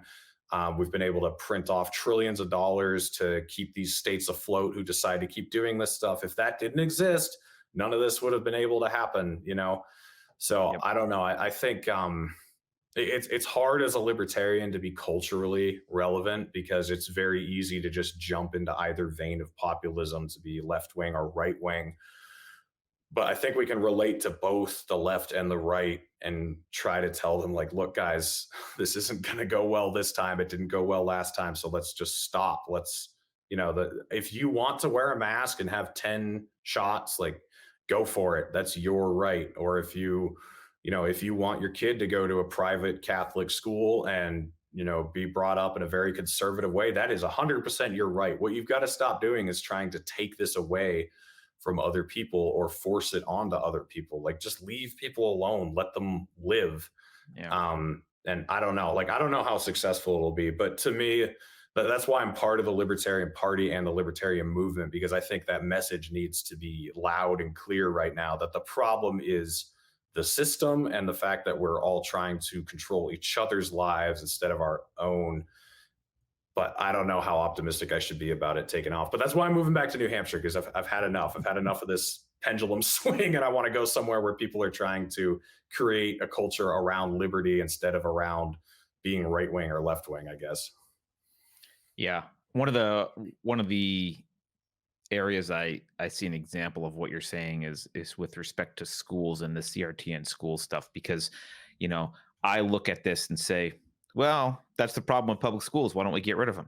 We've been able to print off trillions of dollars to keep these states afloat who decide to keep doing this stuff. If that didn't exist, none of this would have been able to happen, So I don't know. I think it's hard as a libertarian to be culturally relevant because it's very easy to just jump into either vein of populism, to be left wing or right wing. But I think we can relate to both the left and the right and try to tell them, like, look, guys, this isn't going to go well this time. It didn't go well last time. So let's just stop. Let's, if you want to wear a mask and have 10 shots, like, go for it. That's your right. Or if you want your kid to go to a private Catholic school and, be brought up in a very conservative way, that is 100% your right. What you've got to stop doing is trying to take this away from other people or force it onto other people. Like, just leave people alone, let them live. Yeah. And I don't know how successful it'll be, but to me, that's why I'm part of the Libertarian Party and the Libertarian movement, because I think that message needs to be loud and clear right now, that the problem is the system and the fact that we're all trying to control each other's lives instead of our own. but I don't know how optimistic I should be about it taking off. But that's why I'm moving back to New Hampshire, because I've had enough. I've had enough of this pendulum swing, and I want to go somewhere where people are trying to create a culture around liberty instead of around being right wing or left wing, I guess. Yeah. One of the areas I see an example of what you're saying is with respect to schools and the CRT and school stuff, because you know I look at this and say, well, that's the problem with public schools. Why don't we get rid of them?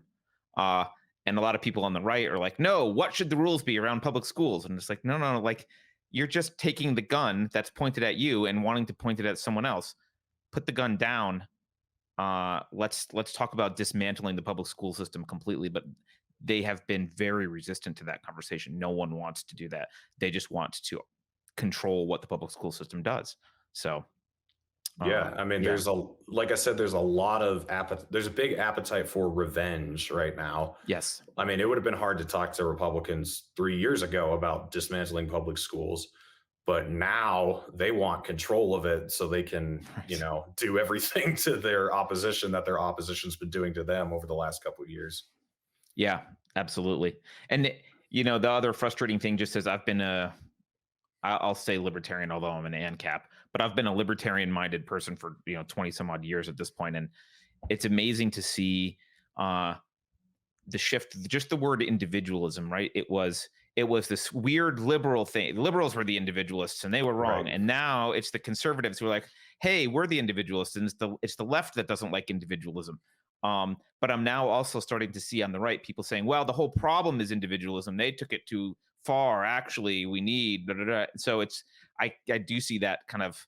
Uh, and a lot of people on the right are like, no, what should the rules be around public schools? And it's like, no, no, no, like you're just taking the gun that's pointed at you and wanting to point it at someone else. Put the gun down. Let's talk about dismantling the public school system completely, but they have been very resistant to that conversation. No one wants to do that. They just want to control what the public school system does. So Yeah, I mean, yeah. like I said, there's a lot of there's a big appetite for revenge right now. Yes. I mean, it would have been hard to talk to Republicans 3 years ago about dismantling public schools, but now they want control of it so they can, Right. do everything to their opposition that their opposition's been doing to them over the last couple of years. Yeah, absolutely. And the other frustrating thing, just as I've been I'll say libertarian, although I'm an ANCAP, but I've been a libertarian minded person for 20 some odd years at this point, and it's amazing to see uh the shift, just the word individualism, right? It was this weird liberal thing. The liberals were the individualists and they were wrong, Right. and now it's the conservatives who are like, hey, we're the individualists, and it's the left that doesn't like individualism. But I'm now also starting to see on the right people saying, well, the whole problem is individualism, they took it too far, actually we need da, da, da. So I do see that kind of,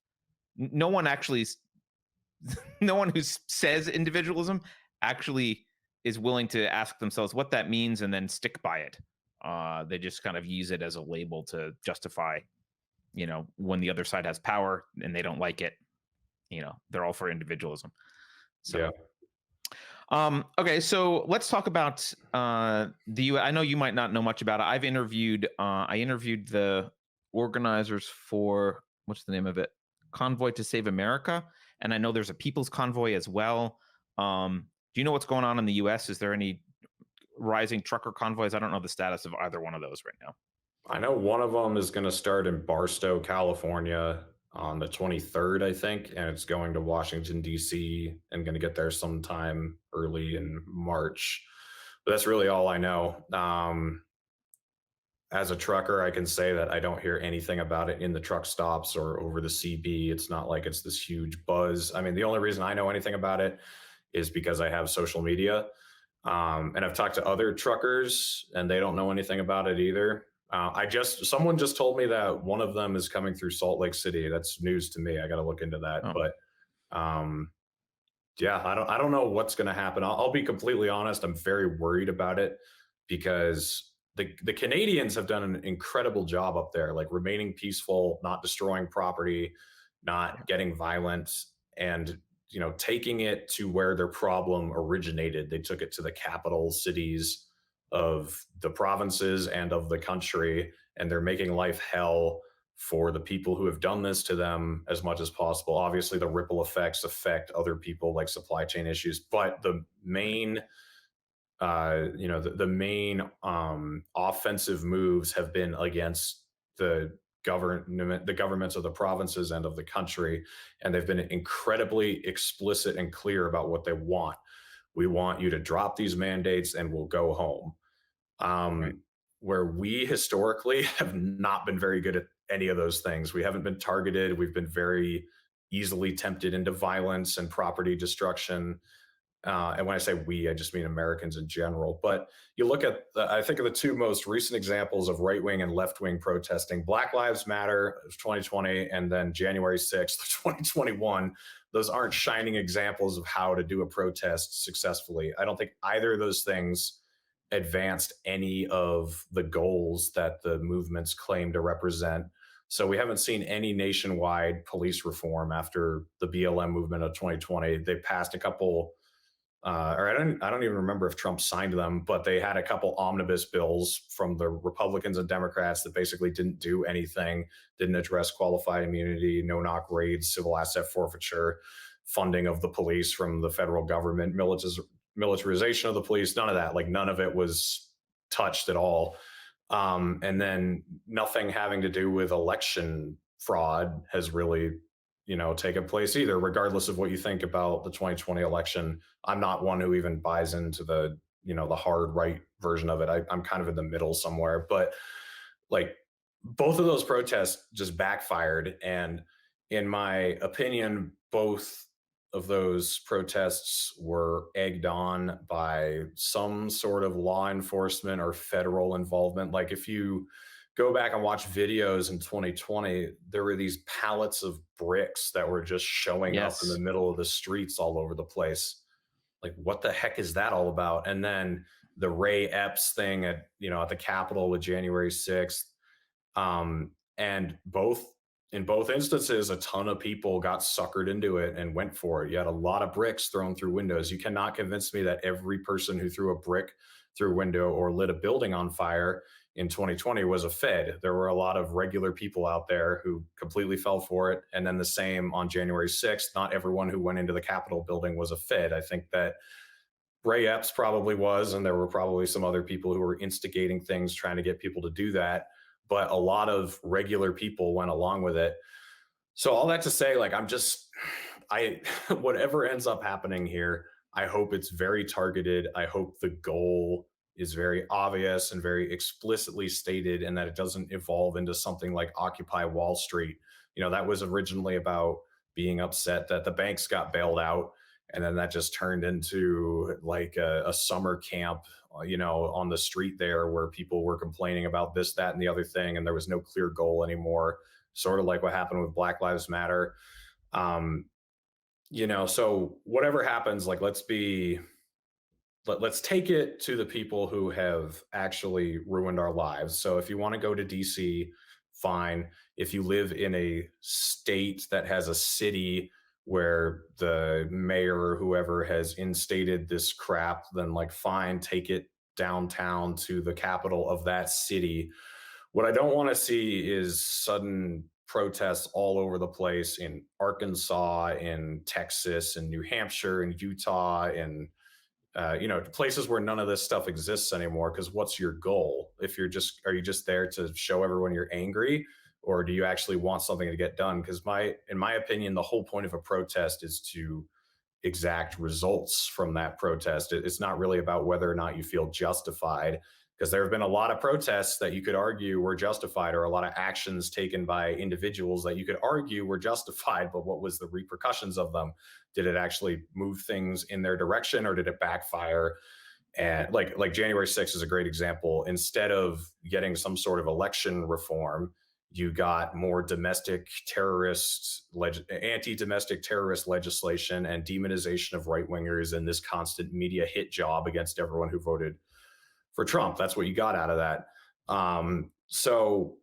no one actually, no one who says individualism actually is willing to ask themselves what that means and then stick by it. They just kind of use it as a label to justify, when the other side has power and they don't like it, they're all for individualism. So, Yeah. okay, so let's talk about the U. I know you might not know much about it. I interviewed the organizers for, what's the name of it? Convoy to Save America, and I know there's a People's Convoy as well. Do you know what's going on in the U.S.? Is there any rising trucker convoys? I don't know the status of either one of those right now. I know one of them is going to start in Barstow, California on the 23rd, I think, and it's going to Washington, D.C., and going to get there sometime early in March. But that's really all I know. As a trucker, I can say that I don't hear anything about it in the truck stops or over the CB. It's not like it's this huge buzz. I mean, the only reason I know anything about it is because I have social media. And I've talked to other truckers and they don't know anything about it either. Someone just told me that one of them is coming through Salt Lake City. That's news to me. I got to look into that. Oh, But yeah, I don't know what's going to happen. I'll be completely honest. I'm very worried about it because the Canadians have done an incredible job up there, like remaining peaceful, not destroying property, not getting violent, and taking it to where their problem originated. They took it to the capital cities of the provinces and of the country, and they're making life hell for the people who have done this to them as much as possible. Obviously, the ripple effects affect other people, like supply chain issues, but the main the main offensive moves have been against the governments of the provinces and of the country, and they've been incredibly explicit and clear about what they want. We want you to drop these mandates and we'll go home. right. Where we historically have not been very good at any of those things. We haven't been targeted. We've been very easily tempted into violence and property destruction. And when I say we, I just mean Americans in general. But you look at, I think of the two most recent examples of right wing and left wing protesting: Black Lives Matter of 2020 and then January 6th, 2021. Those aren't shining examples of how to do a protest successfully. I don't think either of those things advanced any of the goals that the movements claim to represent. So we haven't seen any nationwide police reform after the BLM movement of 2020. They passed a couple or I don't even remember if Trump signed them, but they had a couple omnibus bills from the Republicans and Democrats that basically didn't do anything, didn't address qualified immunity, no knock raids, civil asset forfeiture, funding of the police from the federal government, militarization of the police, none of that. Like none of it was touched at all. And then nothing having to do with election fraud has really, taken place either, regardless of what you think about the 2020 election. I'm not one who even buys into the hard right version of it. I'm kind of in the middle somewhere, but like both of those protests just backfired. And in my opinion, both of those protests were egged on by some sort of law enforcement or federal involvement. Like if you go back and watch videos in 2020, there were these pallets of bricks that were just showing up in the Yes. middle of the streets all over the place. Like what the heck is that all about? And then the Ray Epps thing at the Capitol with January 6th. And in both instances, a ton of people got suckered into it and went for it. You had a lot of bricks thrown through windows. You cannot convince me that every person who threw a brick through a window or lit a building on fire in 2020 was a Fed. There were a lot of regular people out there who completely fell for it. And then the same on January 6th. Not everyone who went into the Capitol building was a Fed. I think that Ray Epps probably was, and there were probably some other people who were instigating things, trying to get people to do that. But a lot of regular people went along with it. So all that to say, like, I, whatever ends up happening here, I hope it's very targeted. I hope the goal is very obvious and very explicitly stated, and that it doesn't evolve into something like Occupy Wall Street. That was originally about being upset that the banks got bailed out, and then that just turned into like a summer camp, on the street there, where people were complaining about this, that, and the other thing, and there was no clear goal anymore. Sort of like what happened with Black Lives Matter. Um, so whatever happens, like let's take it to the people who have actually ruined our lives. So if you want to go to DC, fine. If you live in a state that has a city where the mayor or whoever has instated this crap, then like fine, take it downtown to the capital of that city. What I don't want to see is sudden protests all over the place in Arkansas, in Texas, in New Hampshire, in Utah, in places where none of this stuff exists anymore. Because what's your goal? If are you just there to show everyone you're angry, or do you actually want something to get done? Because in my opinion, the whole point of a protest is to exact results from that protest. It's not really about whether or not you feel justified, because there have been a lot of protests that you could argue were justified, or a lot of actions taken by individuals that you could argue were justified, but what was the repercussions of them? Did it actually move things in their direction, or did it backfire? And like January 6th is a great example. Instead of getting some sort of election reform, you got more anti-domestic terrorist legislation and demonization of right-wingers, and this constant media hit job against everyone who voted for Trump. That's what you got out of that. So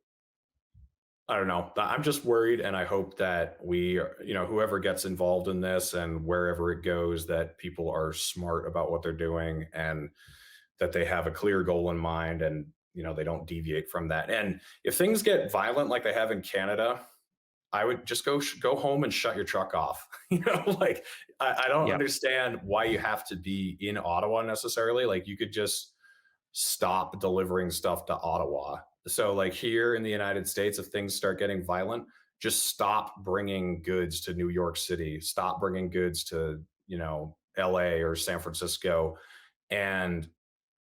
I don't know. I'm just worried, and I hope that whoever gets involved in this and wherever it goes, that people are smart about what they're doing, and that they have a clear goal in mind, and they don't deviate from that. And if things get violent like they have in Canada, I would just go home and shut your truck off. Like I don't understand why you have to be in Ottawa necessarily. Like you could just stop delivering stuff to Ottawa. So like here in the United States, if things start getting violent, just stop bringing goods to New York City, stop bringing goods to, LA or San Francisco. And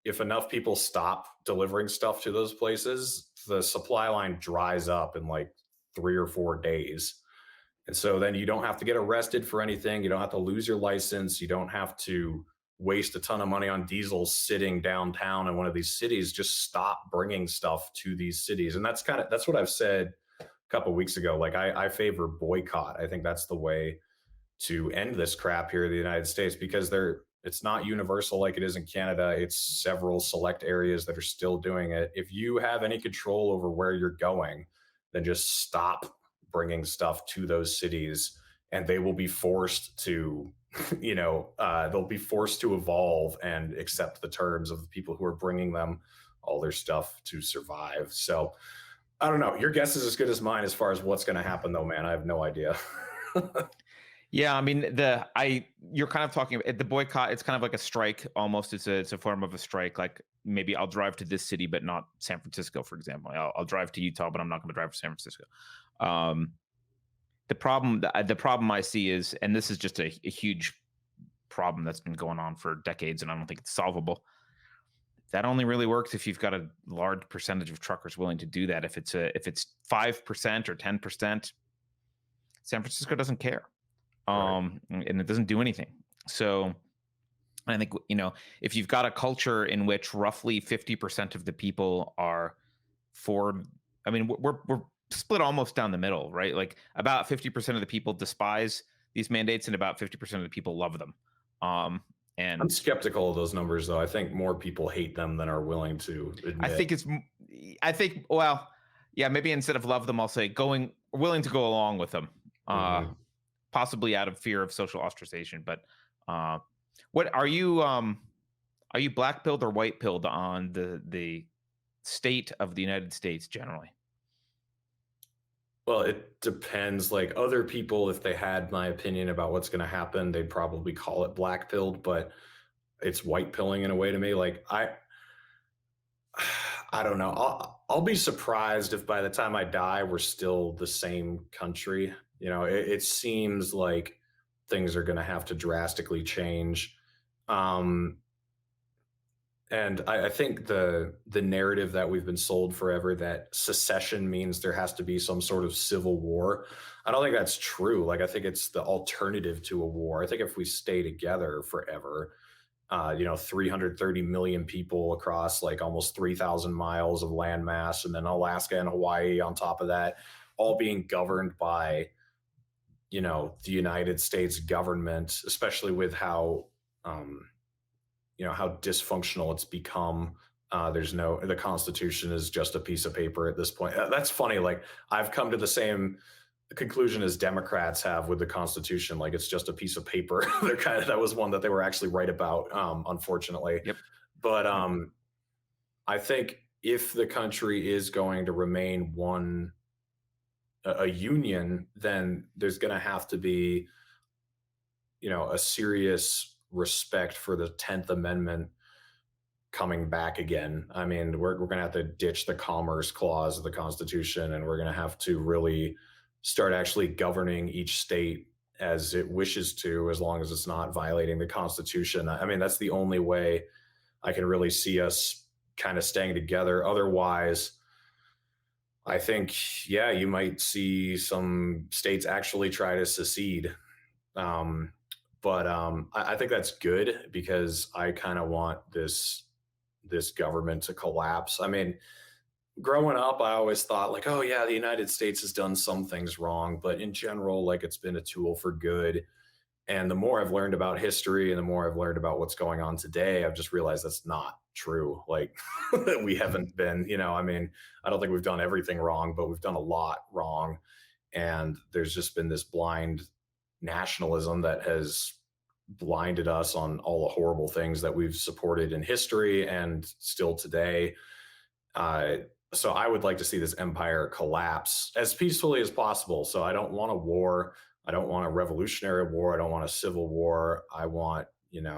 if enough people stop delivering stuff to those places, the supply line dries up in like 3 or 4 days. And so then you don't have to get arrested for anything. You don't have to lose your license. You don't have to waste a ton of money on diesel sitting downtown in one of these cities. Just stop bringing stuff to these cities. And that's what I've said a couple of weeks ago. Like I favor boycott. I think that's the way to end this crap here in the United States, because it's not universal like it is in Canada. It's several select areas that are still doing it. If you have any control over where you're going, then just stop bringing stuff to those cities, and they will be forced to, they'll be forced to evolve and accept the terms of the people who are bringing them all their stuff to survive. So I don't know. Your guess is as good as mine as far as what's going to happen, though, man. I have no idea. Yeah, I mean you're kind of talking about the boycott. It's kind of like a strike almost. It's a form of a strike. Like maybe I'll drive to this city, but not San Francisco, for example. I'll drive to Utah, but I'm not going to drive to San Francisco. Um, the problem I see is, and this is just a huge problem that's been going on for decades, and I don't think it's solvable. That only really works if you've got a large percentage of truckers willing to do that. If it's 5% or 10%, San Francisco doesn't care. Right. And it doesn't do anything. So I think, if you've got a culture in which roughly 50% of the people are for, I mean, we're split almost down the middle, right? Like about 50% of the people despise these mandates, and about 50% of the people love them. Um, I'm and skeptical of those numbers, though. I think more people hate them than are willing to I admit. think well, yeah, maybe instead of love them, I'll say willing to go along with them. Uh, Mhm. Possibly out of fear of social ostracization. But uh, what are you black pilled or white pilled on the state of the United States generally? Well, it depends. Like other people, if they had my opinion about what's going to happen, they'd probably call it black pilled, but it's white pilling in a way to me. Like I don't know. I'll be surprised if by the time I die, we're still the same country. It seems like things are going to have to drastically change. Um, and I think the narrative that we've been sold forever, that secession means there has to be some sort of civil war. I don't think that's true. Like I think it's the alternative to a war. I think if we stay together forever, 330 million people across like almost 3,000 miles of landmass, and then Alaska and Hawaii on top of that, all being governed by, the United States government, especially with um, how dysfunctional it's become. The Constitution is just a piece of paper at this point. That's funny. Like I've come to the same conclusion as Democrats have with the Constitution. Like it's just a piece of paper. That was one that they were actually right about, unfortunately. Yep. But Yep. I think if the country is going to remain a union, then there's going to have to be, a serious respect for the 10th Amendment coming back again. I mean, we're going to have to ditch the commerce clause of the Constitution, and we're going to have to really start actually governing each state as it wishes to, as long as it's not violating the Constitution. I mean, that's the only way I can really see us kind of staying together. Otherwise, I think, yeah, you might see some states actually try to secede. But I think that's good because I kind of want this government to collapse. I mean, growing up, I always thought like, oh yeah, the United States has done some things wrong, but in general, like it's been a tool for good. And the more I've learned about history and the more I've learned about what's going on today, I've just realized that's not true. Like we haven't been, I mean, I don't think we've done everything wrong, but we've done a lot wrong. And there's just been this blind nationalism that has blinded us on all the horrible things that we've supported in history and still today. Uh, so I would like to see this empire collapse as peacefully as possible. So I don't want a war. I don't want a revolutionary war. I don't want a civil war. I want,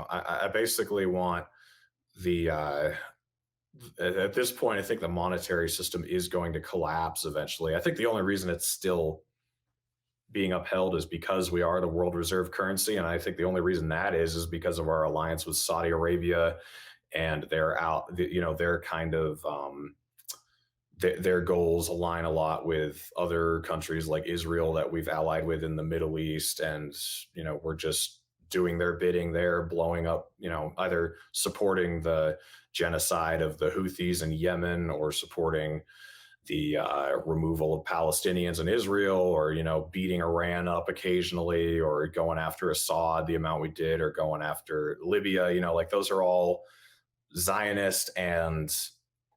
I basically want the, at this point, I think the monetary system is going to collapse eventually. I think the only reason it's still being upheld is because we are the world reserve currency. And I think the only reason that is because of our alliance with Saudi Arabia, and they're kind of, their goals align a lot with other countries like Israel that we've allied with in the Middle East. And, we're just doing their bidding there, blowing up, either supporting the genocide of the Houthis in Yemen or supporting the removal of Palestinians in Israel, or, beating Iran up occasionally, or going after Assad the amount we did, or going after Libya, like those are all Zionist and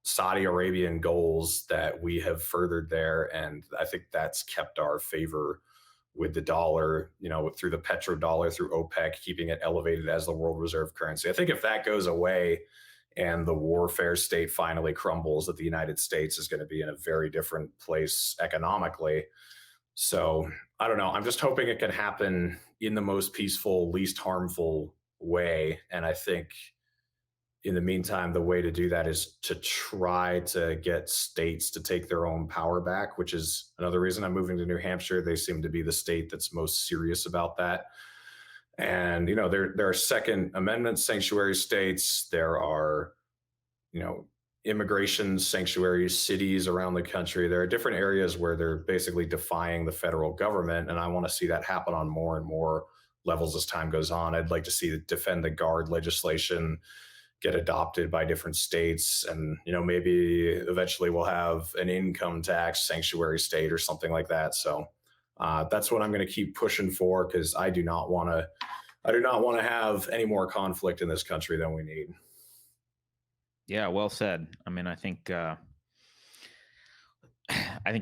Saudi Arabian goals that we have furthered there. And I think that's kept our favor with the dollar, through the petrodollar, through OPEC, keeping it elevated as the world reserve currency. I think if that goes away and the warfare state finally crumbles, that the United States is going to be in a very different place economically. So I don't know. I'm just hoping it can happen in the most peaceful, least harmful way. And I think in the meantime, the way to do that is to try to get states to take their own power back, which is another reason I'm moving to New Hampshire. They seem to be the state that's most serious about that. And, there are Second Amendment sanctuary states. There are, you know, immigration sanctuary cities around the country. There are different areas where they're basically defying the federal government. And I want to see that happen on more and more levels as time goes on. I'd like to see the defend the guard legislation get adopted by different states. And, maybe eventually we'll have an income tax sanctuary state or something like that. So that's what I'm going to keep pushing for, because I do not want to have any more conflict in this country than we need. Yeah, well said. I mean, I think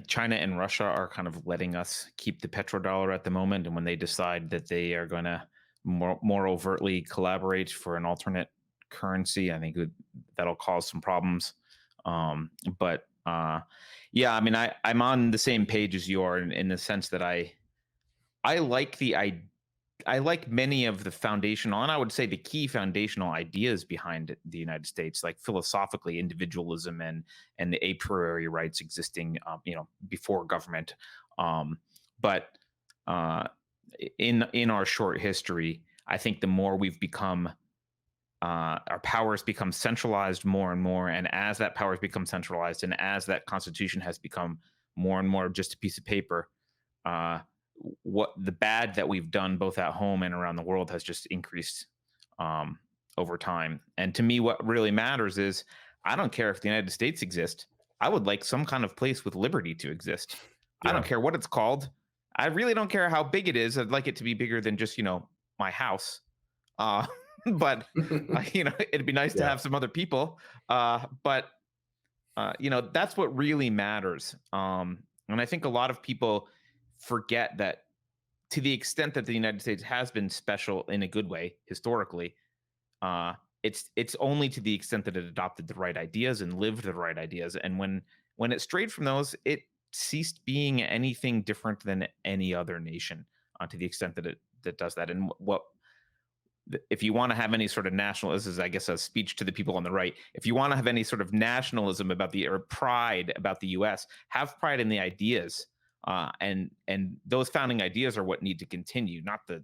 China and Russia are kind of letting us keep the petrodollar at the moment, and when they decide that they are going to more overtly collaborate for an alternate currency, I think that'll cause some problems. But yeah, I mean, I'm on the same page as you are in the sense that I like I like many of the foundational, and I would say the key foundational ideas behind the United States, like philosophically, individualism and the a priori rights existing, before government. But in our short history, I think the more we've become, our powers become centralized more and more, and as that power has become centralized, and as that Constitution has become more and more just a piece of paper, what the bad that we've done both at home and around the world has just increased over time. And to me, what really matters is, I don't care if the United States exists. I would like some kind of place with liberty to exist. Yeah. I don't care what it's called. I really don't care how big it is. I'd like it to be bigger than just, my house. But it'd be nice to have some other people. But that's what really matters. And I think a lot of people forget that, to the extent that the United States has been special in a good way historically, it's only to the extent that it adopted the right ideas and lived the right ideas. And when it strayed from those, it ceased being anything different than any other nation, to the extent that it does that. And if you want to have any sort of this is, I guess, a speech to the people on the right. If you want to have any sort of nationalism or pride about the U.S., have pride in the ideas. And those founding ideas are what need to continue, not the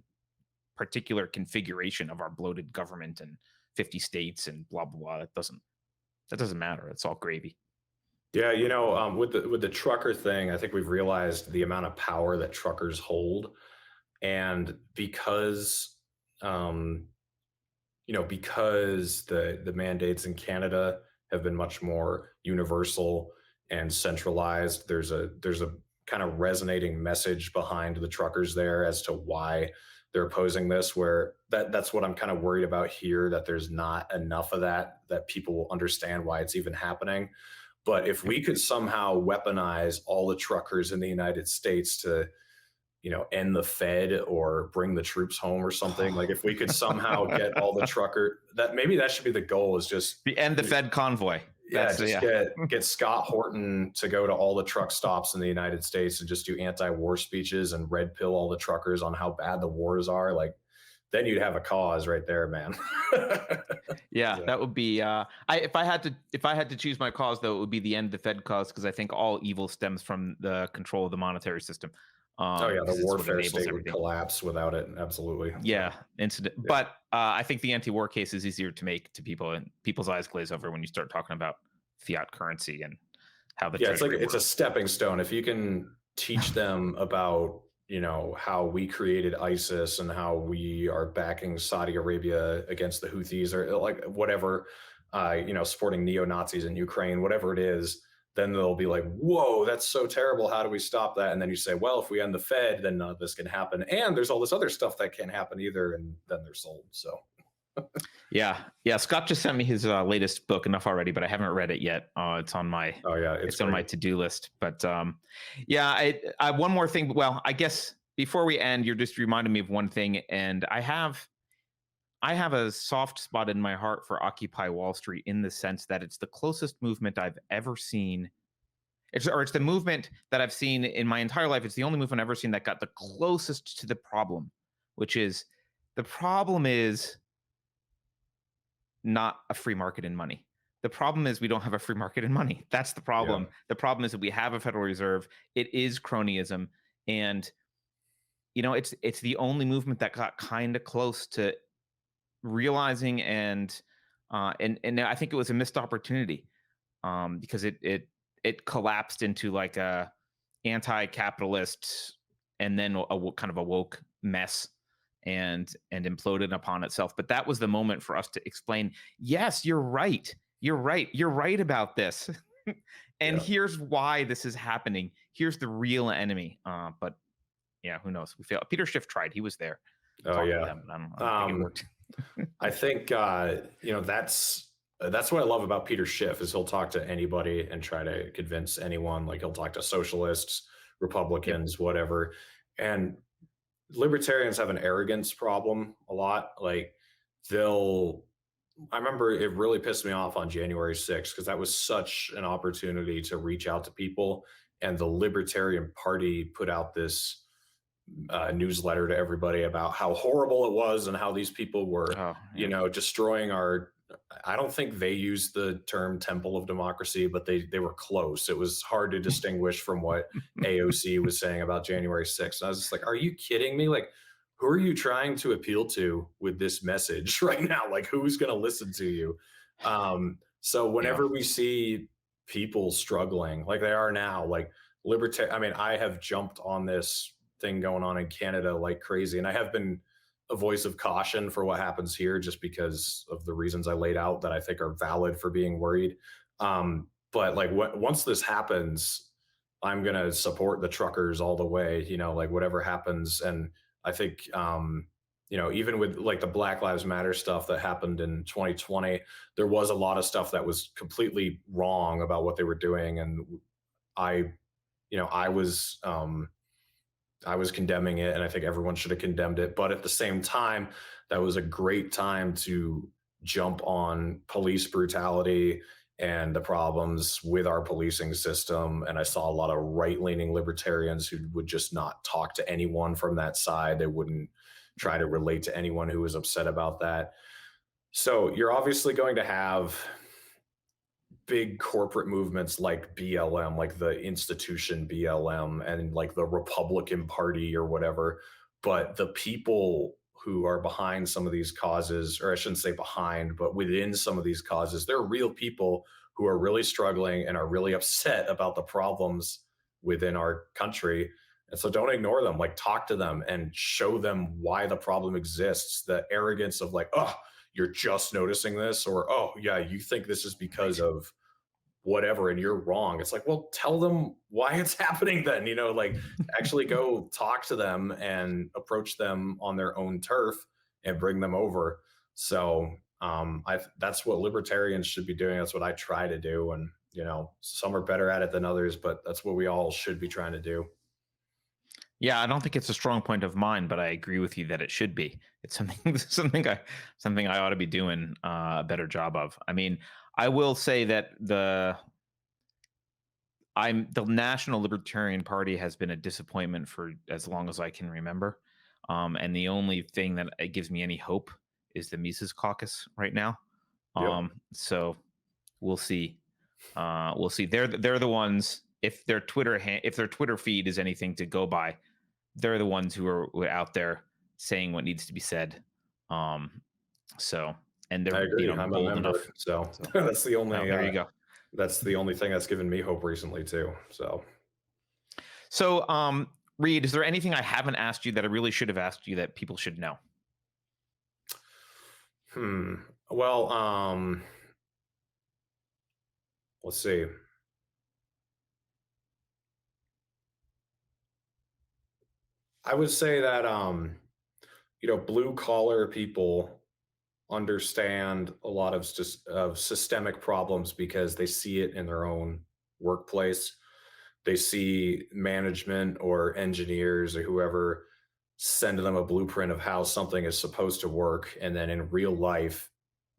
particular configuration of our bloated government and 50 states and blah blah blah. That doesn't matter. It's all gravy. Yeah, with the trucker thing, I think we've realized the amount of power that truckers hold, and because because the mandates in Canada have been much more universal and centralized, there's a kind of resonating message behind the truckers there as to why they're opposing this, where that's what I'm kind of worried about here, that there's not enough of that people will understand why it's even happening. But if we could somehow weaponize all the truckers in the United States to, end the Fed or bring the troops home or something, like if we could somehow get all the maybe that should be the goal, is just end the Fed convoy. Get Scott Horton to go to all the truck stops in the United States and just do anti-war speeches and red pill all the truckers on how bad the wars are. Like, then you'd have a cause right there, man. Yeah, that would be. If I had to choose my cause, though, it would be the end of the Fed cause, because I think all evil stems from the control of the monetary system. The warfare state would collapse without it. Absolutely. Yeah, incident. Yeah. But I think the anti-war case is easier to make to people, and people's eyes glaze over when you start talking about fiat currency and how the it's a stepping stone. If you can teach them about how we created ISIS and how we are backing Saudi Arabia against the Houthis, or like whatever, supporting neo-Nazis in Ukraine, whatever it is, then they'll be like, whoa, that's so terrible. How do we stop that? And then you say, well, if we end the Fed, then none of this can happen. And there's all this other stuff that can't happen either. And then they're sold. So. Yeah. Scott just sent me his latest book, Enough Already, but I haven't read it yet. It's on my it's on my to-do list. But I one more thing. Well, I guess before we end, you're just reminding me of one thing, and I have a soft spot in my heart for Occupy Wall Street, in the sense that it's the closest movement I've ever seen. It's the movement that I've seen in my entire life. It's the only movement I've ever seen that got the closest to the problem, which is the problem is not a free market in money. The problem is we don't have a free market in money. That's the problem. Yeah. The problem is that we have a Federal Reserve. It is cronyism, and it's the only movement that got kind of close to realizing and I think it was a missed opportunity because it collapsed into like a anti-capitalist and then kind of a woke mess and imploded upon itself. But that was the moment for us to explain, yes, you're right. You're right about this. And Yeah. here's why this is happening. Here's the real enemy. But yeah, who knows? We failed. Peter Schiff tried. He was there. Oh Talking to yeah. them, but I don't think it worked. I think that's what I love about Peter Schiff is he'll talk to anybody and try to convince anyone. Like he'll talk to socialists, Republicans, whatever. And libertarians have an arrogance problem a lot. Like I remember it really pissed me off on January 6th because that was such an opportunity to reach out to people. And the Libertarian Party put out this newsletter to everybody about how horrible it was and how these people were, destroying our. I don't think they used the term temple of democracy, but they were close. It was hard to distinguish from what AOC was saying about January 6th. And I was just like, are you kidding me? Like, who are you trying to appeal to with this message right now? Like, who's going to listen to you? So whenever we see people struggling like they are now, like I have jumped on this thing going on in Canada like crazy. And I have been a voice of caution for what happens here just because of the reasons I laid out that I think are valid for being worried. But like once this happens, I'm going to support the truckers all the way, like whatever happens. And I think, even with like the Black Lives Matter stuff that happened in 2020, there was a lot of stuff that was completely wrong about what they were doing. And I was condemning it, and I think everyone should have condemned it. But at the same time, that was a great time to jump on police brutality and the problems with our policing system. And I saw a lot of right-leaning libertarians who would just not talk to anyone from that side. They wouldn't try to relate to anyone who was upset about that. So you're obviously going to have big corporate movements like BLM, like the institution BLM, and like the Republican Party or whatever. But the people who are behind some of these causes, or I shouldn't say behind, but within some of these causes, they're real people who are really struggling and are really upset about the problems within our country. And so don't ignore them, like talk to them and show them why the problem exists. The arrogance of like, oh, you're just noticing this, or, oh yeah, you think this is because of whatever and you're wrong. It's like, well, tell them why it's happening then, like actually go talk to them and approach them on their own turf and bring them over. So that's what libertarians should be doing. That's what I try to do. And some are better at it than others, but that's what we all should be trying to do. Yeah, I don't think it's a strong point of mine, but I agree with you that it should be. It's something I ought to be doing a better job of. I mean, I will say that the National Libertarian Party has been a disappointment for as long as I can remember. And the only thing that it gives me any hope is the Mises Caucus right now. So we'll see. We'll see. They're the ones. If their Twitter feed is anything to go by, they're the ones who are out there saying what needs to be said. And they're I'm bold a member, enough. so that's the only. There you go. That's the only thing that's given me hope recently too. So, Reed, is there anything I haven't asked you that I really should have asked you that people should know? Well, let's see. I would say that blue collar people understand a lot of systemic problems because they see it in their own workplace. They see management or engineers or whoever send them a blueprint of how something is supposed to work. And then in real life,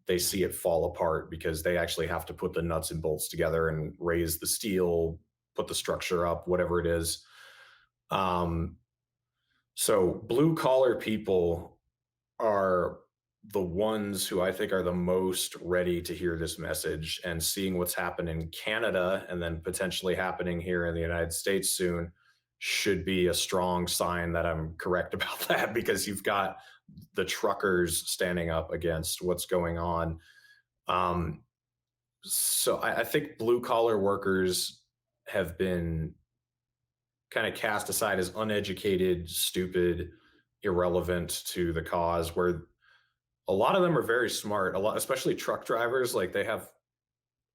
they see it fall apart because they actually have to put the nuts and bolts together and raise the steel put the structure up, whatever it is. So blue collar people are the ones who I think are the most ready to hear this message, and seeing what's happened in Canada and then potentially happening here in the United States soon should be a strong sign that I'm correct about that, because you've got the truckers standing up against what's going on. Um, so I think blue collar workers have been kind of cast aside as uneducated, stupid, irrelevant to the cause, where a lot of them are very smart. A lot, especially truck drivers, like they have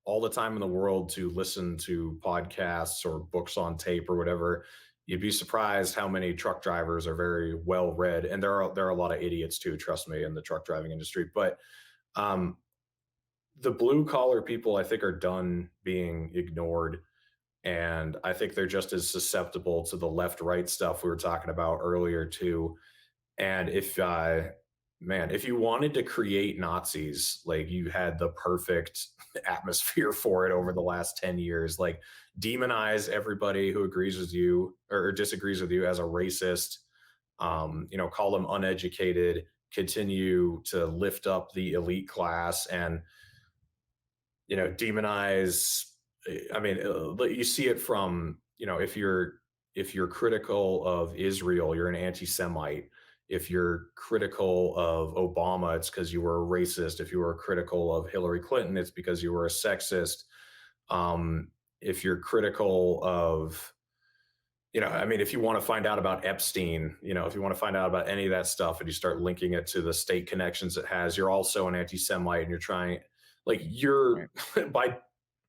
all the time in the world to listen to podcasts or books on tape or whatever. You'd be surprised how many truck drivers are very well read, and there are a lot of idiots too. Trust me, in the truck driving industry. But um, the blue collar people, I think, are done being ignored, and I think they're just as susceptible to the left right stuff we were talking about earlier too. And if you wanted to create Nazis, like, you had the perfect atmosphere for it over the last 10 years. Like, demonize everybody who agrees with you or disagrees with you as a racist, call them uneducated, continue to lift up the elite class, and, demonize. I mean, you see it from, if you're critical of Israel, you're an anti-Semite. If you're critical of Obama, it's because you were a racist. If you were critical of Hillary Clinton, it's because you were a sexist. If you're critical of, if you want to find out about Epstein, if you want to find out about any of that stuff and you start linking it to the state connections it has, you're also an anti-Semite, and you're trying, like, you're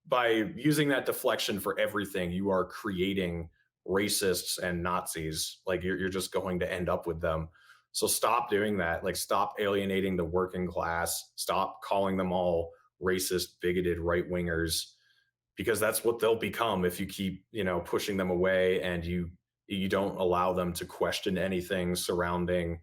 by using that deflection for everything, you are creating racists and Nazis. Like, you're just going to end up with them. So stop doing that. Like, stop alienating the working class. Stop calling them all racist, bigoted right wingers, because that's what they'll become if you keep, pushing them away, and you don't allow them to question anything surrounding,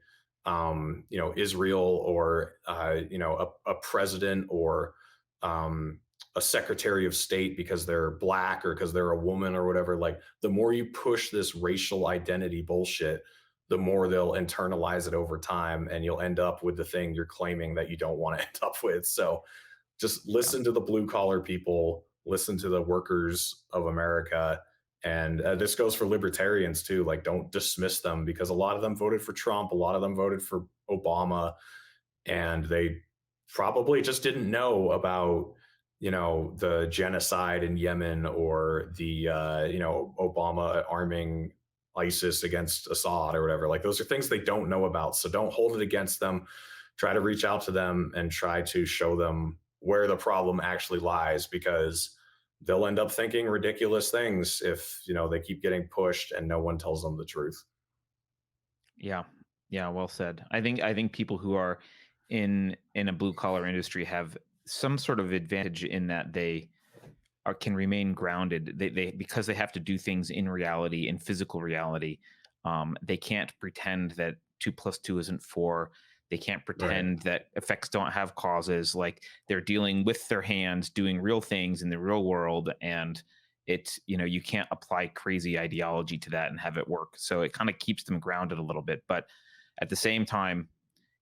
Israel, or a president, or a secretary of state, because they're black or because they're a woman or whatever. Like, the more you push this racial identity bullshit, the more they'll internalize it over time, and you'll end up with the thing you're claiming that you don't want to end up with. So just listen to the blue collar people, listen to the workers of America. And this goes for libertarians too. Like, don't dismiss them, because a lot of them voted for Trump, a lot of them voted for Obama, and they probably just didn't know about, the genocide in Yemen, or the, Obama arming ISIS against Assad or whatever. Like, those are things they don't know about. So don't hold it against them. Try to reach out to them and try to show them where the problem actually lies, because they'll end up thinking ridiculous things if, they keep getting pushed and no one tells them the truth. Yeah. Yeah. Well said. I think people who are in a blue collar industry have some sort of advantage in that they can remain grounded. They because they have to do things in reality, in physical reality. They can't pretend that 2 + 2 isn't 4. They can't pretend that effects don't have causes. Like, they're dealing with their hands, doing real things in the real world, and you can't apply crazy ideology to that and have it work. So it kind of keeps them grounded a little bit. But at the same time,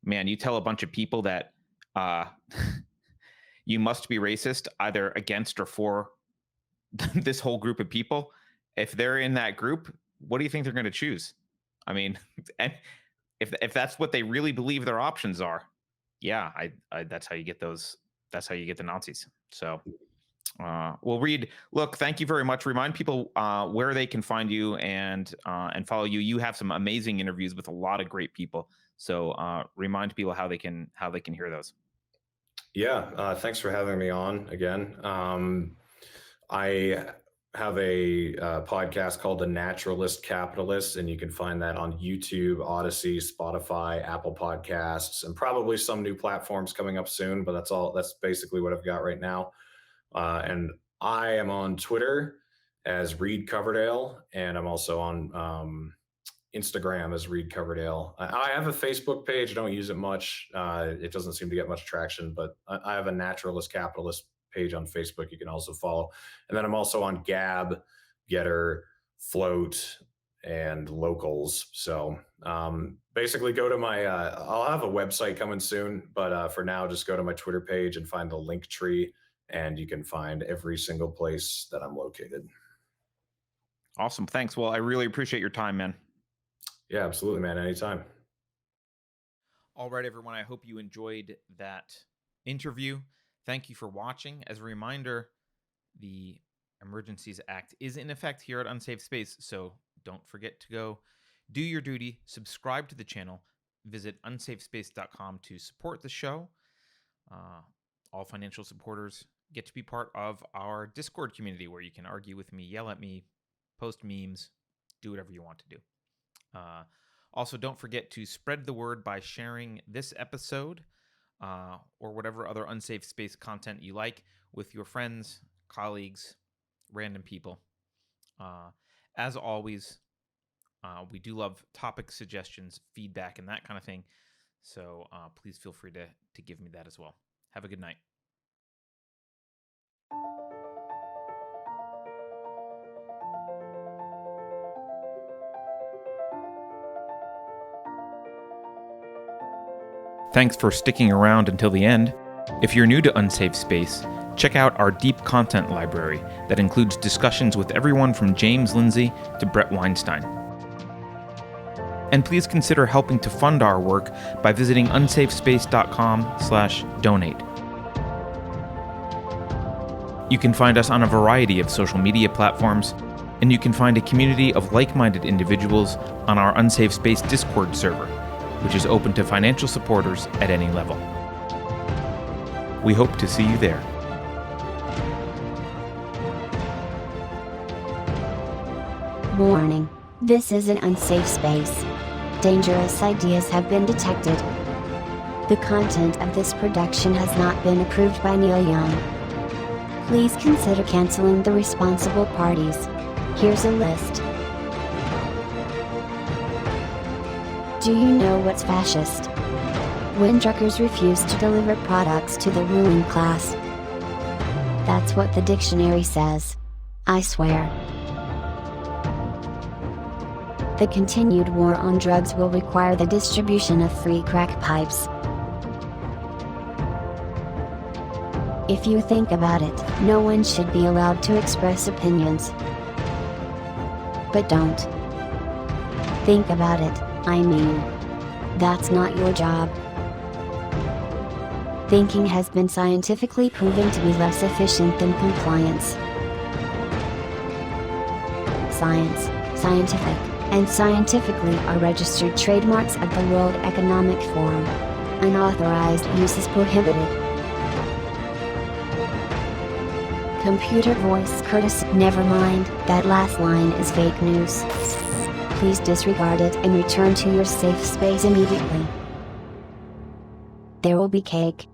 man, you tell a bunch of people that you must be racist, either against or for this whole group of people. If they're in that group, what do you think they're going to choose? I mean, and if that's what they really believe their options are, yeah, I that's how you get those. That's how you get the Nazis. So, well, Reed, look, thank you very much. Remind people where they can find you and follow you. You have some amazing interviews with a lot of great people. So, remind people how they can hear those. Yeah, thanks for having me on again. I have a podcast called The Naturalist Capitalist, and you can find that on YouTube, Odyssey, Spotify, Apple Podcasts, and probably some new platforms coming up soon. But that's basically what I've got right now. And I am on Twitter as Reed Coverdale, and I'm also on Instagram as Reed Coverdale. I have a Facebook page. I don't use it much. It doesn't seem to get much traction, but I have a Naturalist Capitalist page on Facebook you can also follow. And then I'm also on Gab, Getter, Float, and Locals. So basically go to my, I'll have a website coming soon, but for now, just go to my Twitter page and find the link tree, and you can find every single place that I'm located. Awesome. Thanks. Well, I really appreciate your time, man. Yeah, absolutely, man. Anytime. All right, everyone. I hope you enjoyed that interview. Thank you for watching. As a reminder, the Emergencies Act is in effect here at Unsafe Space, so don't forget to go do your duty, subscribe to the channel, visit unsafespace.com to support the show. All financial supporters get to be part of our Discord community where you can argue with me, yell at me, post memes, do whatever you want to do. Also, don't forget to spread the word by sharing this episode or whatever other Unsafe Space content you like with your friends, colleagues, random people. As always, we do love topic suggestions, feedback, and that kind of thing. So please feel free to give me that as well. Have a good night. Thanks for sticking around until the end. If you're new to Unsafe Space, check out our deep content library that includes discussions with everyone from James Lindsay to Brett Weinstein. And please consider helping to fund our work by visiting unsafespace.com/donate. You can find us on a variety of social media platforms, and you can find a community of like-minded individuals on our Unsafe Space Discord server, which is open to financial supporters at any level. We hope to see you there. Warning. This is an unsafe space. Dangerous ideas have been detected. The content of this production has not been approved by Neil Young. Please consider canceling the responsible parties. Here's a list. Do you know what's fascist? When truckers refuse to deliver products to the ruling class. That's what the dictionary says. I swear. The continued war on drugs will require the distribution of free crack pipes. If you think about it, no one should be allowed to express opinions. But don't. Think about it, I mean. That's not your job. Thinking has been scientifically proven to be less efficient than compliance. Science, scientific, and scientifically are registered trademarks of the World Economic Forum. Unauthorized use is prohibited. Computer voice courtesy. Never mind, that last line is fake news. Please disregard it and return to your safe space immediately. There will be cake.